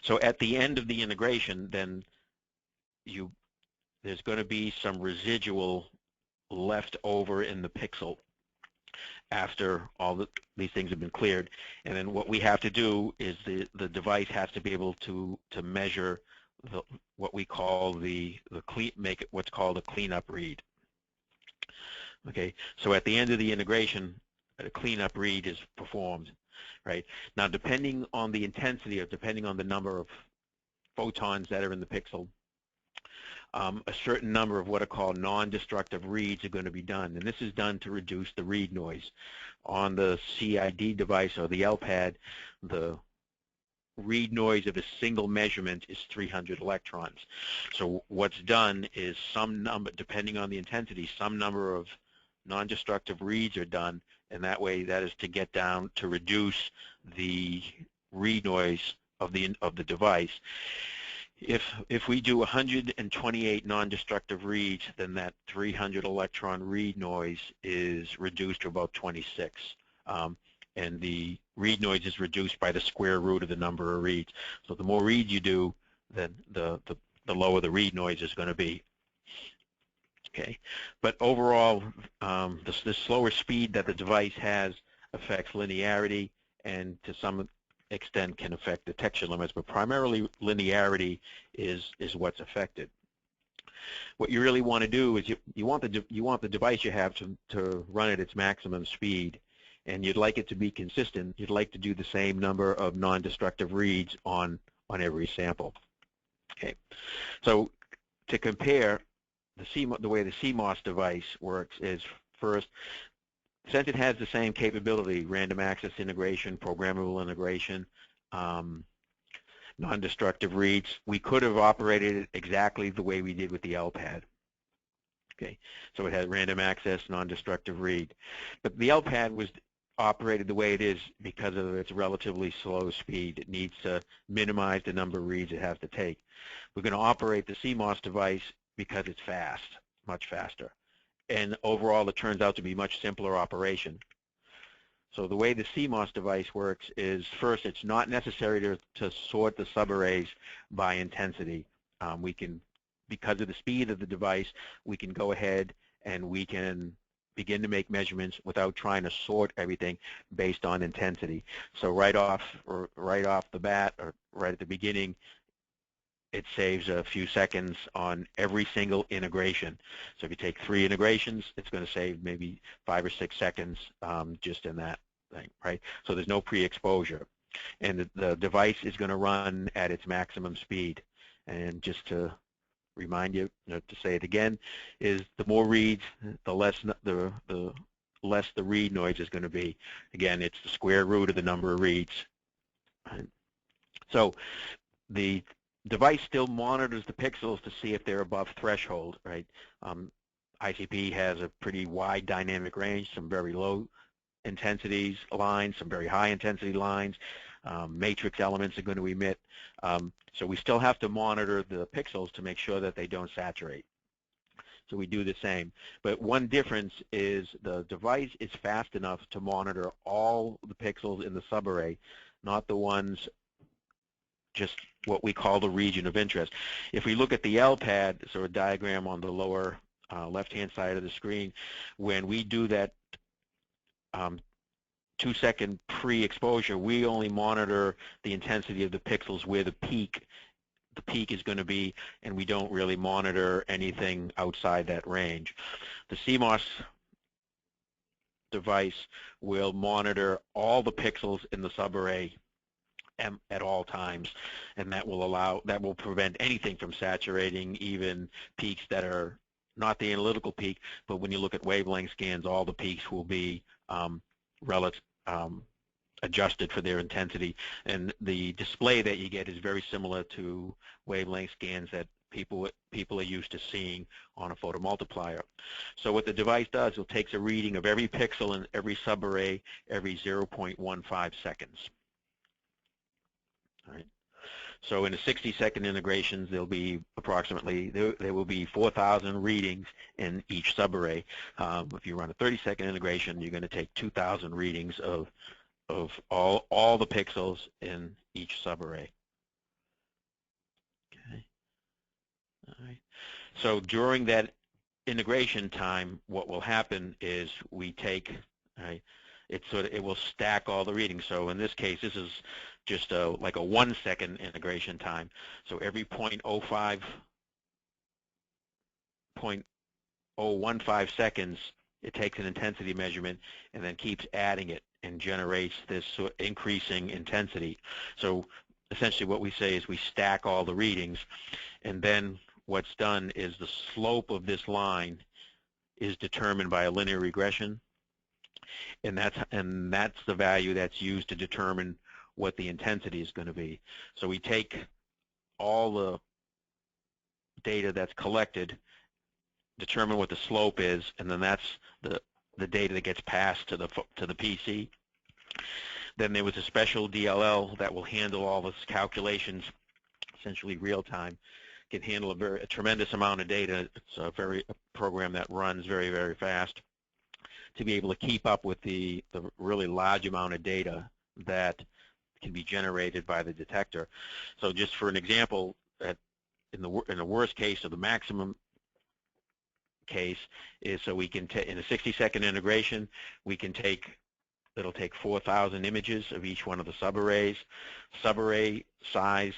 So at the end of the integration, then there's going to be some residual left over in the pixel after all these things have been cleared. And then what we have to do is the device has to be able to measure what we call what's called a cleanup read. Okay, so at the end of the integration, a cleanup read is performed, right? Now, depending on the intensity or depending on the number of photons that are in the pixel, a certain number of what are called non-destructive reads are going to be done, and this is done to reduce the read noise. On the CID device or the LPAD, the read noise of a single measurement is 300 electrons. So what's done is some number, depending on the intensity, some number of non-destructive reads are done, and that way that is to get down to reduce the read noise of the device. If we do 128 non-destructive reads, then that 300 electron read noise is reduced to about 26. And the read noise is reduced by the square root of the number of reads. So the more reads you do, then the lower the read noise is going to be. Okay, but overall, the slower speed that the device has affects linearity, and to some extent can affect detection limits, but primarily linearity is what's affected. What you really want to do is you want the device you have to run at its maximum speed, and you'd like it to be consistent. You'd like to do the same number of non-destructive reads on every sample. Okay, so to compare, the way the Cmos device works is, first, since it has the same capability, random access integration, programmable integration, non-destructive reads, we could have operated it exactly the way we did with the LPAD. Okay, so it had random access, non-destructive read. But the LPAD was operated the way it is because of its relatively slow speed. It needs to minimize the number of reads it has to take. We're going to operate the Cmos device because it's fast, much faster. And overall, it turns out to be a much simpler operation. So the way the Cmos device works is, first, it's not necessary to sort the subarrays by intensity. We can, because of the speed of the device, we can go ahead and we can begin to make measurements without trying to sort everything based on intensity. So right off the bat, or right at the beginning, it saves a few seconds on every single integration. So if you take 3 integrations, it's going to save maybe 5 or 6 seconds just in that thing, right? So there's no pre-exposure. And the device is going to run at its maximum speed. And just to remind you, to say it again, is the more reads, the less the less the read noise is going to be. Again, it's the square root of the number of reads. Right? So the device still monitors the pixels to see if they're above threshold, right? ICP has a pretty wide dynamic range, some very low intensities lines, some very high intensity lines. Matrix elements are going to emit. So we still have to monitor the pixels to make sure that they don't saturate. So we do the same. But one difference is the device is fast enough to monitor all the pixels in the subarray, not the ones just what we call the region of interest. If we look at the LPAD, so a diagram on the lower left-hand side of the screen, when we do that 2-second pre-exposure, we only monitor the intensity of the pixels where the peak is going to be, and we don't really monitor anything outside that range. The Cmos device will monitor all the pixels in the subarray at all times, and that will prevent anything from saturating, even peaks that are not the analytical peak, but when you look at wavelength scans, all the peaks will be adjusted for their intensity, and the display that you get is very similar to wavelength scans that people are used to seeing on a photomultiplier. So what the device does, it takes a reading of every pixel in every subarray every 0.15 seconds. All right. So in the 60-second integrations, there'll be approximately, there will be 4,000 readings in each subarray. If you run a 30-second integration, you're going to take 2,000 readings of all the pixels in each subarray. Okay. All right. So during that integration time, what will happen is we take, right, it will stack all the readings. So in this case, this is just like a 1-second integration time. So every 0.015 seconds, it takes an intensity measurement and then keeps adding it and generates this increasing intensity. So essentially what we say is we stack all the readings, and then what's done is the slope of this line is determined by a linear regression, and that's the value that's used to determine what the intensity is going to be. So we take all the data that's collected, determine what the slope is, and then that's the data that gets passed to the PC. Then there was a special DLL that will handle all those calculations, essentially real time. Can handle a tremendous amount of data. It's a program that runs very, very fast to be able to keep up with the really large amount of data that can be generated by the detector. So just for an example, in the worst case or the maximum case is, so we can in a 60-second integration, we can it'll take 4,000 images of each one of the subarrays. Subarray size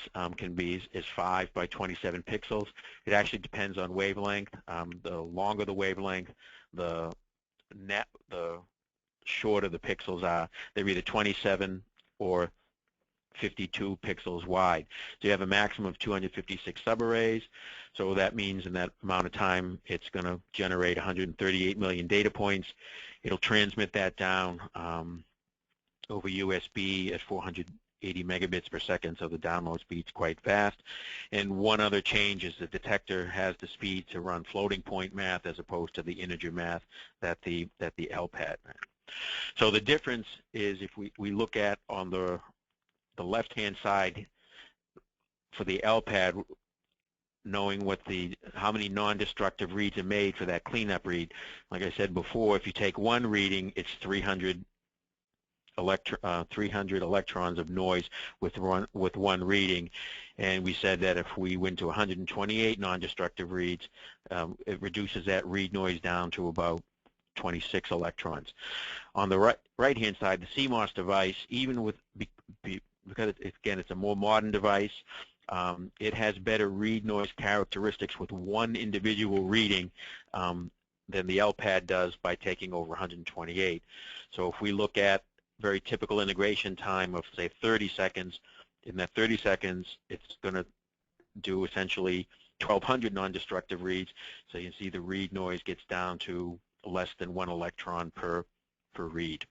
is 5 by 27 pixels. It actually depends on wavelength. The longer the wavelength, the shorter the pixels are. They're either 27 or 52 pixels wide. So you have a maximum of 256 subarrays. So that means in that amount of time, it's going to generate 138 million data points. It'll transmit that down over USB at 480 megabits per second, so the download speed's quite fast. And one other change is the detector has the speed to run floating point math as opposed to the integer math that the LPAD. So the difference is, if we look at on the left-hand side for the LPAD, knowing how many non-destructive reads are made for that cleanup read. Like I said before, if you take one reading, it's 300 300 electrons of noise with one reading, and we said that if we went to 128 non-destructive reads, it reduces that read noise down to about 26 electrons. On the right-hand side, the Cmos device, even with because again it's a more modern device, it has better read noise characteristics with one individual reading than the LPAD does by taking over 128. So if we look at very typical integration time of, say, 30 seconds, in that 30 seconds, it's going to do essentially 1,200 non-destructive reads. So you can see the read noise gets down to less than 1 electron per read,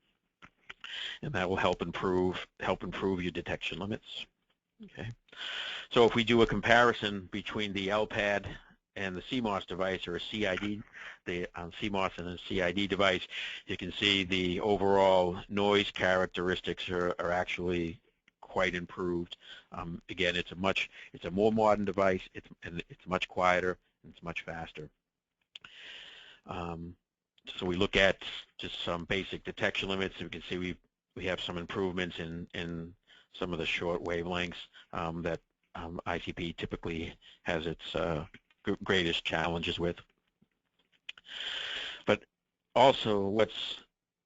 and that will help improve your detection limits. Okay. So if we do a comparison between the LPAD and the Cmos device, or a CID, the Cmos and a CID device, you can see the overall noise characteristics are actually quite improved. Again, it's a more modern device. It's much quieter and it's much faster. So we look at just some basic detection limits. We can see we have some improvements in some of the short wavelengths that ICP typically has its greatest challenges with. But also what's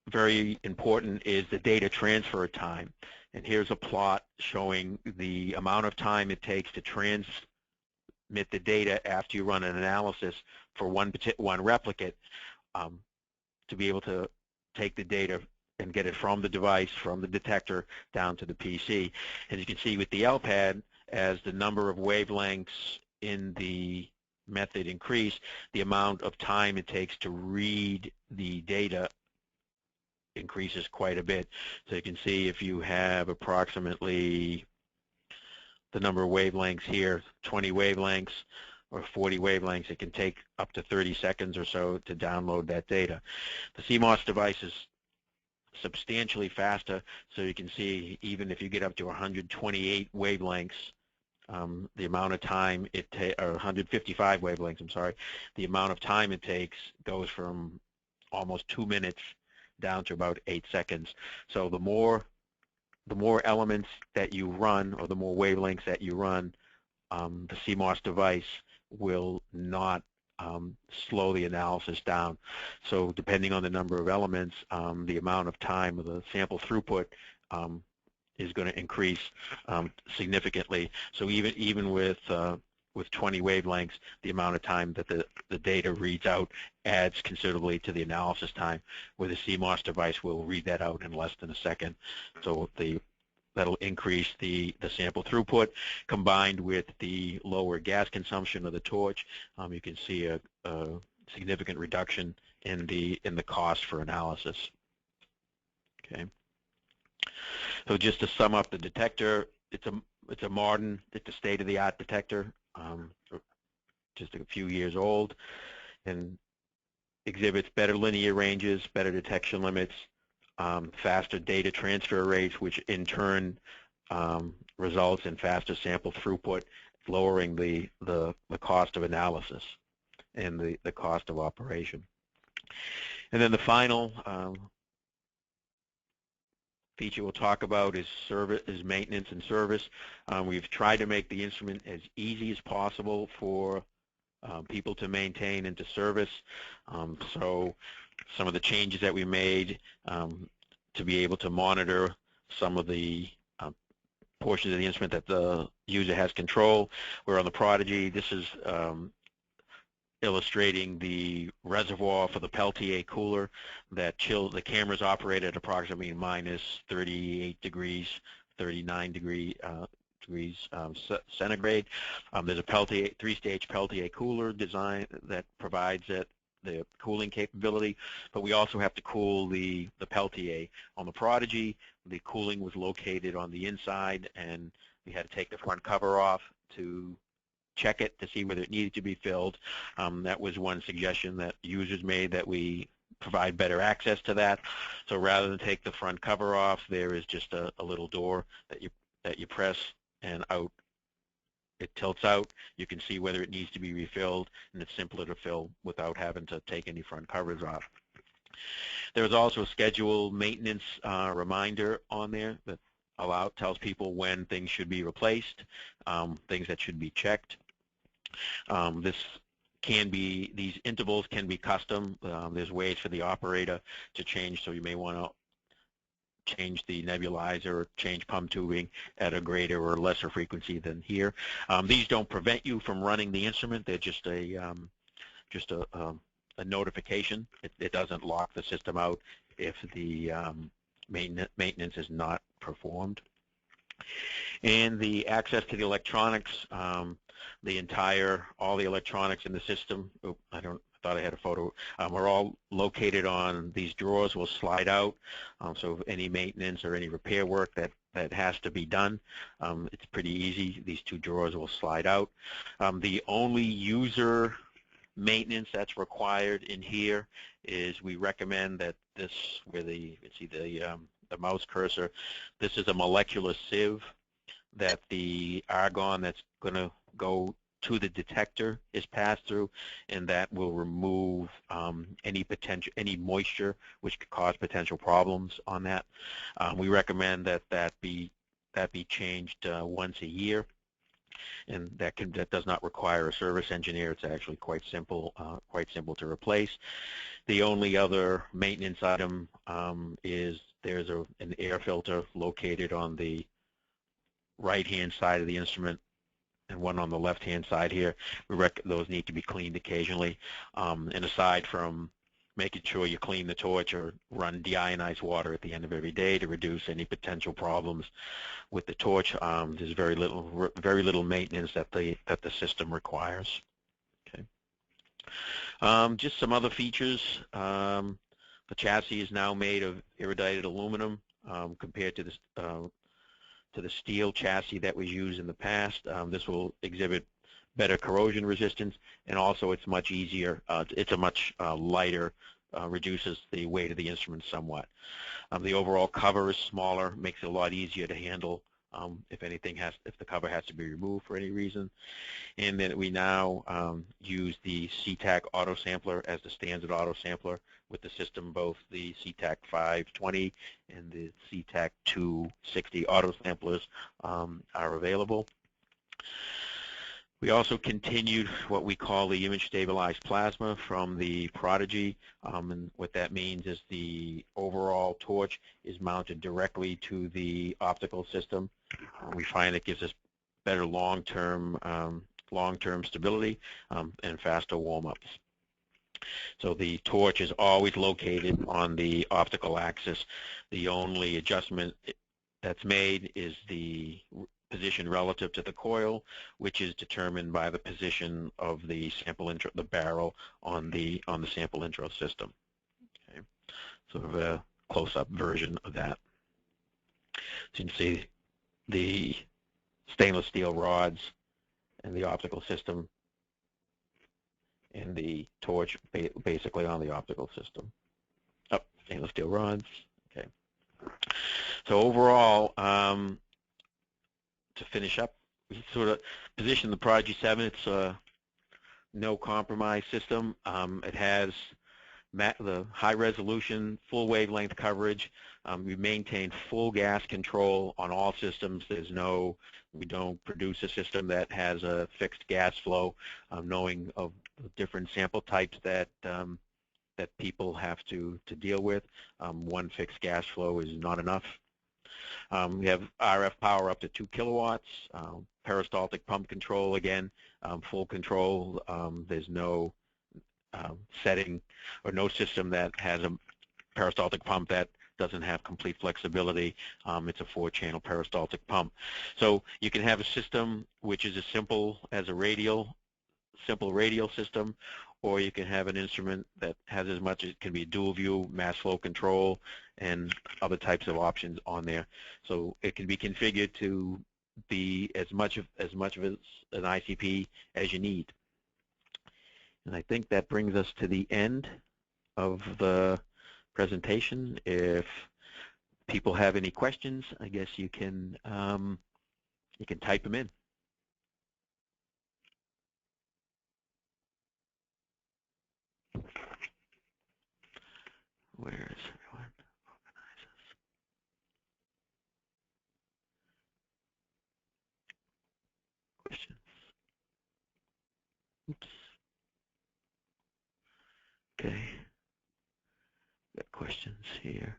very important is the data transfer time. And here's a plot showing the amount of time it takes to transmit the data after you run an analysis for one replicate, to be able to take the data and get it from the device, from the detector, down to the PC. As you can see with the LPAD, as the number of wavelengths in the method increase, the amount of time it takes to read the data increases quite a bit. So you can see if you have approximately the number of wavelengths here, 20 wavelengths or 40 wavelengths, it can take up to 30 seconds or so to download that data. The Cmos device is substantially faster, so you can see even if you get up to 128 wavelengths, the amount of time or 155 wavelengths, I'm sorry, the amount of time it takes goes from almost 2 minutes down to about 8 seconds. So the more elements that you run, or the more wavelengths that you run, the Cmos device will not slow the analysis down. So depending on the number of elements, the amount of time of the sample throughput is going to increase significantly. So even with 20 wavelengths, the amount of time that the data reads out adds considerably to the analysis time, where the Cmos device will read that out in less than a second. So that'll increase the sample throughput, combined with the lower gas consumption of the torch. You can see a significant reduction in the cost for analysis. Okay. So just to sum up the detector, it's a state-of-the-art detector, just a few years old, and exhibits better linear ranges, better detection limits, faster data transfer rates, which in turn results in faster sample throughput, lowering the cost of analysis and the cost of operation. And then the final feature we'll talk about is maintenance and service. We've tried to make the instrument as easy as possible for people to maintain and to service. So some of the changes that we made to be able to monitor some of the portions of the instrument that the user has control. We're on the Prodigy. This is illustrating the reservoir for the Peltier cooler that the cameras operate at approximately minus 38 degrees, 39 degrees centigrade. There's a Peltier, 3-stage Peltier cooler design that provides the cooling capability, but we also have to cool the Peltier. On the Prodigy, the cooling was located on the inside, and we had to take the front cover off to check it to see whether it needed to be filled. That was one suggestion that users made, that we provide better access to that. So rather than take the front cover off, there is just a little door that you press, and out it tilts out. You can see whether it needs to be refilled, and it's simpler to fill without having to take any front covers off. There's also a scheduled maintenance reminder on there that tells people when things should be replaced, things that should be checked. These intervals can be custom. There's ways for the operator to change, so you may want to change the nebulizer or change pump tubing at a greater or lesser frequency than here. These don't prevent you from running the instrument. They're just a notification. It doesn't lock the system out if the maintenance is not performed. And the access to the electronics, all the electronics in the system. I thought I had a photo. Are all located on these drawers. Will slide out. So any maintenance or any repair work that has to be done, it's pretty easy. These two drawers will slide out. The only user maintenance that's required in here is we recommend that this, where you see the mouse cursor, this is a molecular sieve that the argon that's going to go to the detector is passed through, and that will remove any moisture which could cause potential problems on that. We recommend that be changed once a year, and that does not require a service engineer. It's actually quite simple to replace. The only other maintenance item is there's an air filter located on the right-hand side of the instrument and one on the left-hand side here. Those need to be cleaned occasionally. And aside from making sure you clean the torch or run deionized water at the end of every day to reduce any potential problems with the torch, there's very little maintenance that the system requires. Okay. Just some other features. The chassis is now made of irradiated aluminum compared to the steel chassis that was used in the past. This will exhibit better corrosion resistance, and also it's much easier. It's a much lighter, reduces the weight of the instrument somewhat. The overall cover is smaller, makes it a lot easier to handle if the cover has to be removed for any reason. And then we now use the CTAC auto sampler as the standard auto sampler with the system. Both the CTAC 520 and the CTAC 260 auto samplers are available. We also continued what we call the image stabilized plasma from the Prodigy, and what that means is the overall torch is mounted directly to the optical system. We find it gives us better long-term stability and faster warm-ups. So the torch is always located on the optical axis. The only adjustment that's made is the position relative to the coil, which is determined by the position of the sample intro, the barrel on the sample intro system. Okay. Sort of a close-up version of that. So you can see the stainless steel rods and the optical system, and the torch basically on the optical system. Oh, stainless steel rods. Okay. So overall, to finish up, we sort of position the Prodigy 7. It's a no compromise system. It has the high resolution, full wavelength coverage. We maintain full gas control on all systems. We don't produce a system that has a fixed gas flow, knowing of the different sample types that people have to deal with. One fixed gas flow is not enough. We have RF power up to 2 kilowatts, peristaltic pump control, again, full control. There's no setting or no system that has a peristaltic pump that doesn't have complete flexibility. It's a 4-channel peristaltic pump. So you can have a system which is as simple as a simple radial system, or you can have an instrument that has as much as can be dual view, mass flow control, and other types of options on there. So it can be configured to be as much of an ICP as you need. And I think that brings us to the end of the presentation. If people have any questions, I guess you can type them in. questions. Oops. Okay. Got questions here.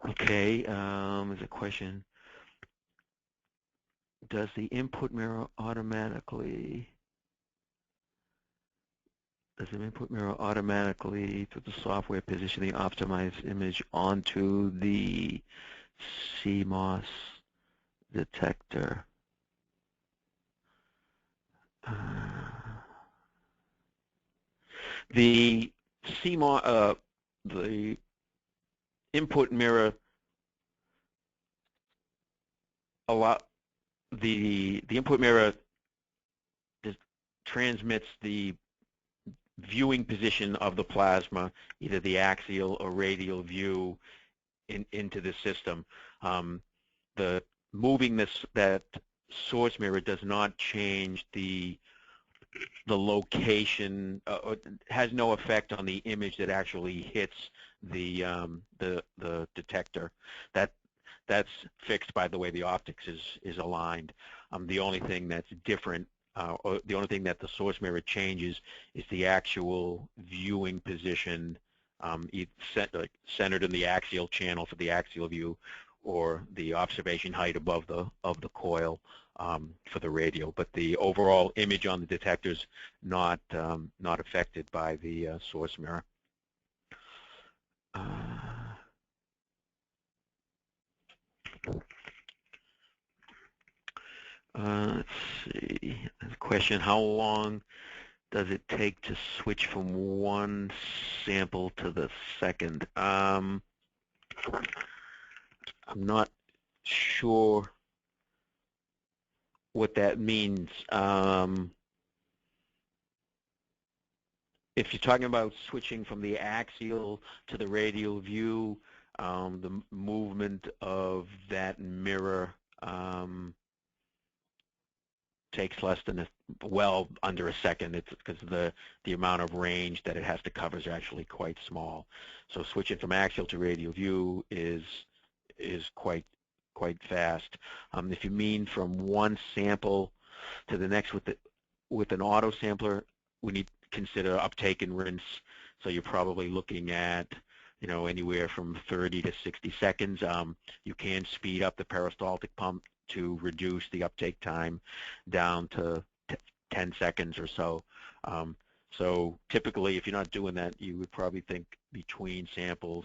Okay, there's a question. Does the input mirror automatically through the software position the optimized image onto the Cmos detector? The Cmos, the input mirror the input mirror transmits the viewing position of the plasma, either the axial or radial view, into the system. The moving that source mirror does not change the location, has no effect on the image that actually hits the detector. That's fixed by the way the optics is aligned. The only thing that's different, or the only thing that the source mirror changes, is the actual viewing position, centered in the axial channel for the axial view, or the observation height above the coil for the radial. But the overall image on the detector is not affected by the source mirror. Let's see. There's a question: how long does it take to switch from one sample to the second? I'm not sure what that means. If you're talking about switching from the axial to the radial view, the movement of that mirror takes less than well under a second. It's because the amount of range that it has to cover is actually quite small. So switching from axial to radial view is quite fast. If you mean from one sample to the next with an auto sampler, we need to consider uptake and rinse. So you're probably looking at anywhere from 30 to 60 seconds. You can speed up the peristaltic pump to reduce the uptake time down to 10 seconds or so. So typically, if you're not doing that, you would probably think between samples,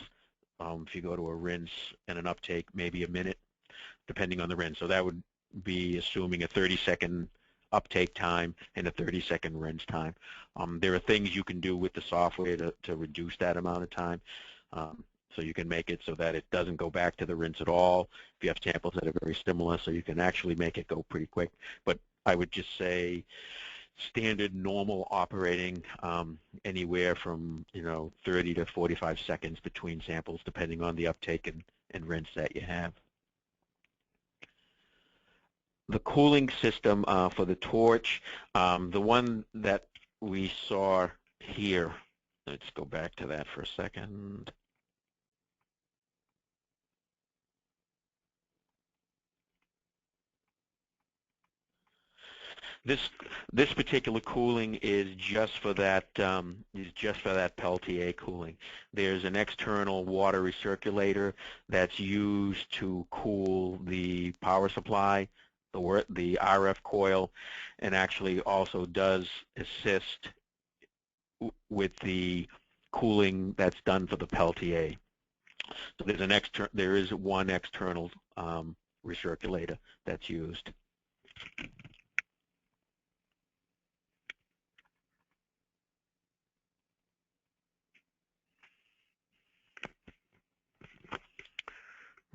if you go to a rinse and an uptake, maybe a minute, depending on the rinse. So that would be assuming a 30-second uptake time and a 30-second rinse time. There are things you can do with the software to reduce that amount of time. So you can make it so that it doesn't go back to the rinse at all. If you have samples that are very similar, so you can actually make it go pretty quick. But I would just say standard normal operating, anywhere from 30 to 45 seconds between samples, depending on the uptake and rinse that you have. The cooling system for the torch, the one that we saw here, let's go back to that for a second. This particular cooling is just for that Peltier cooling. There's an external water recirculator that's used to cool the power supply, the RF coil, and actually also does assist with the cooling that's done for the Peltier. So there is one external recirculator that's used.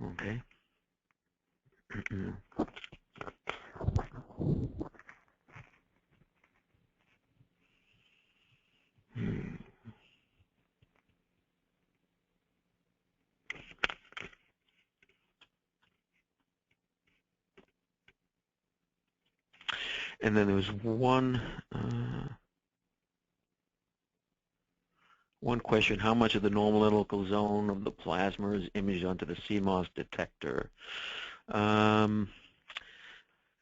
Okay. And then there was one question: how much of the normal analytical zone of the plasma is imaged onto the Cmos detector?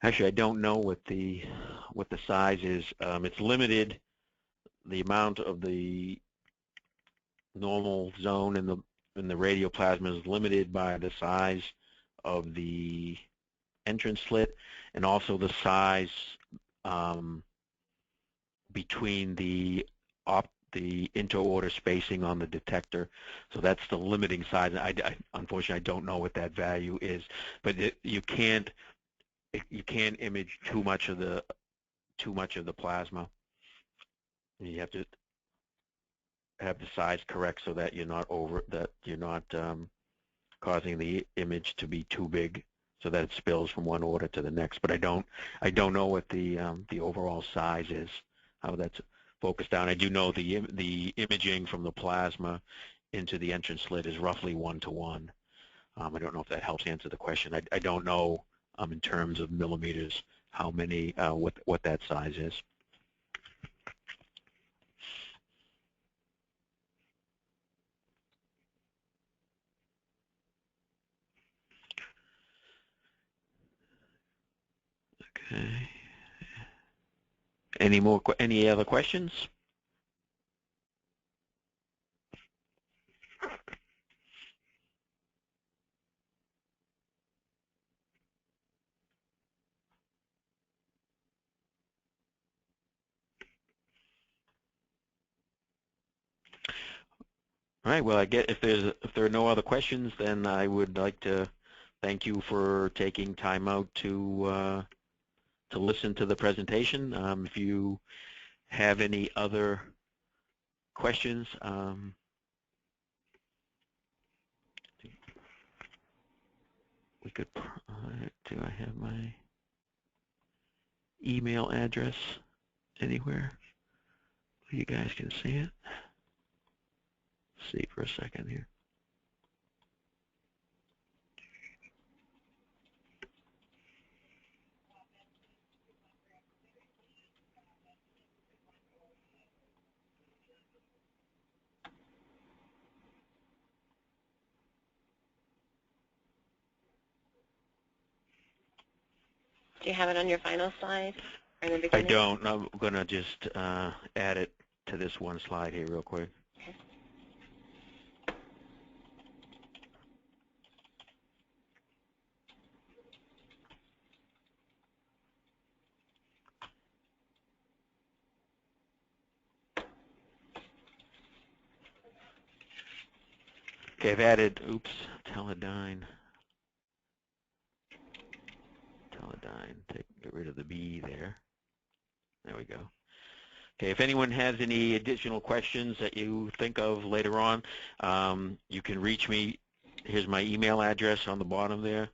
Actually, I don't know what the size is. It's limited. The amount of the normal zone in the radioplasma is limited by the size of the entrance slit, and also the size between the interorder spacing on the detector. So that's the limiting size. Unfortunately, I don't know what that value is, but you can't image too much of the plasma. You have to have the size correct so that you're not causing the image to be too big, so that it spills from one order to the next. But I don't know what the overall size is, how that's focused down. I do know the imaging from the plasma into the entrance slit is roughly 1-to-1. I don't know if that helps answer the question. I don't know in terms of millimeters how many what that size is. Okay. Any other questions? All right. Well, if there are no other questions, then I would like to thank you for taking time out to listen to the presentation. If you have any other questions, we could. Do I have my email address anywhere? You guys can see it. See for a second here. Do you have it on your final slide or in the I beginning? don't. I'm going to just add it to this one slide here real quick. Okay. Okay, I've added, Teledyne, get rid of the B there. There we go. Okay, if anyone has any additional questions that you think of later on, you can reach me. Here's my email address on the bottom there,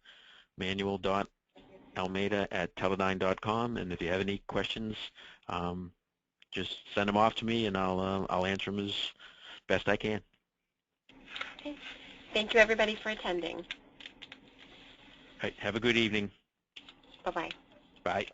manuel.almeida@teledyne.com, and if you have any questions, just send them off to me, and I'll answer them as best I can. Okay. Thank you, everybody, for attending. All right, have a good evening. Bye-bye. Bye.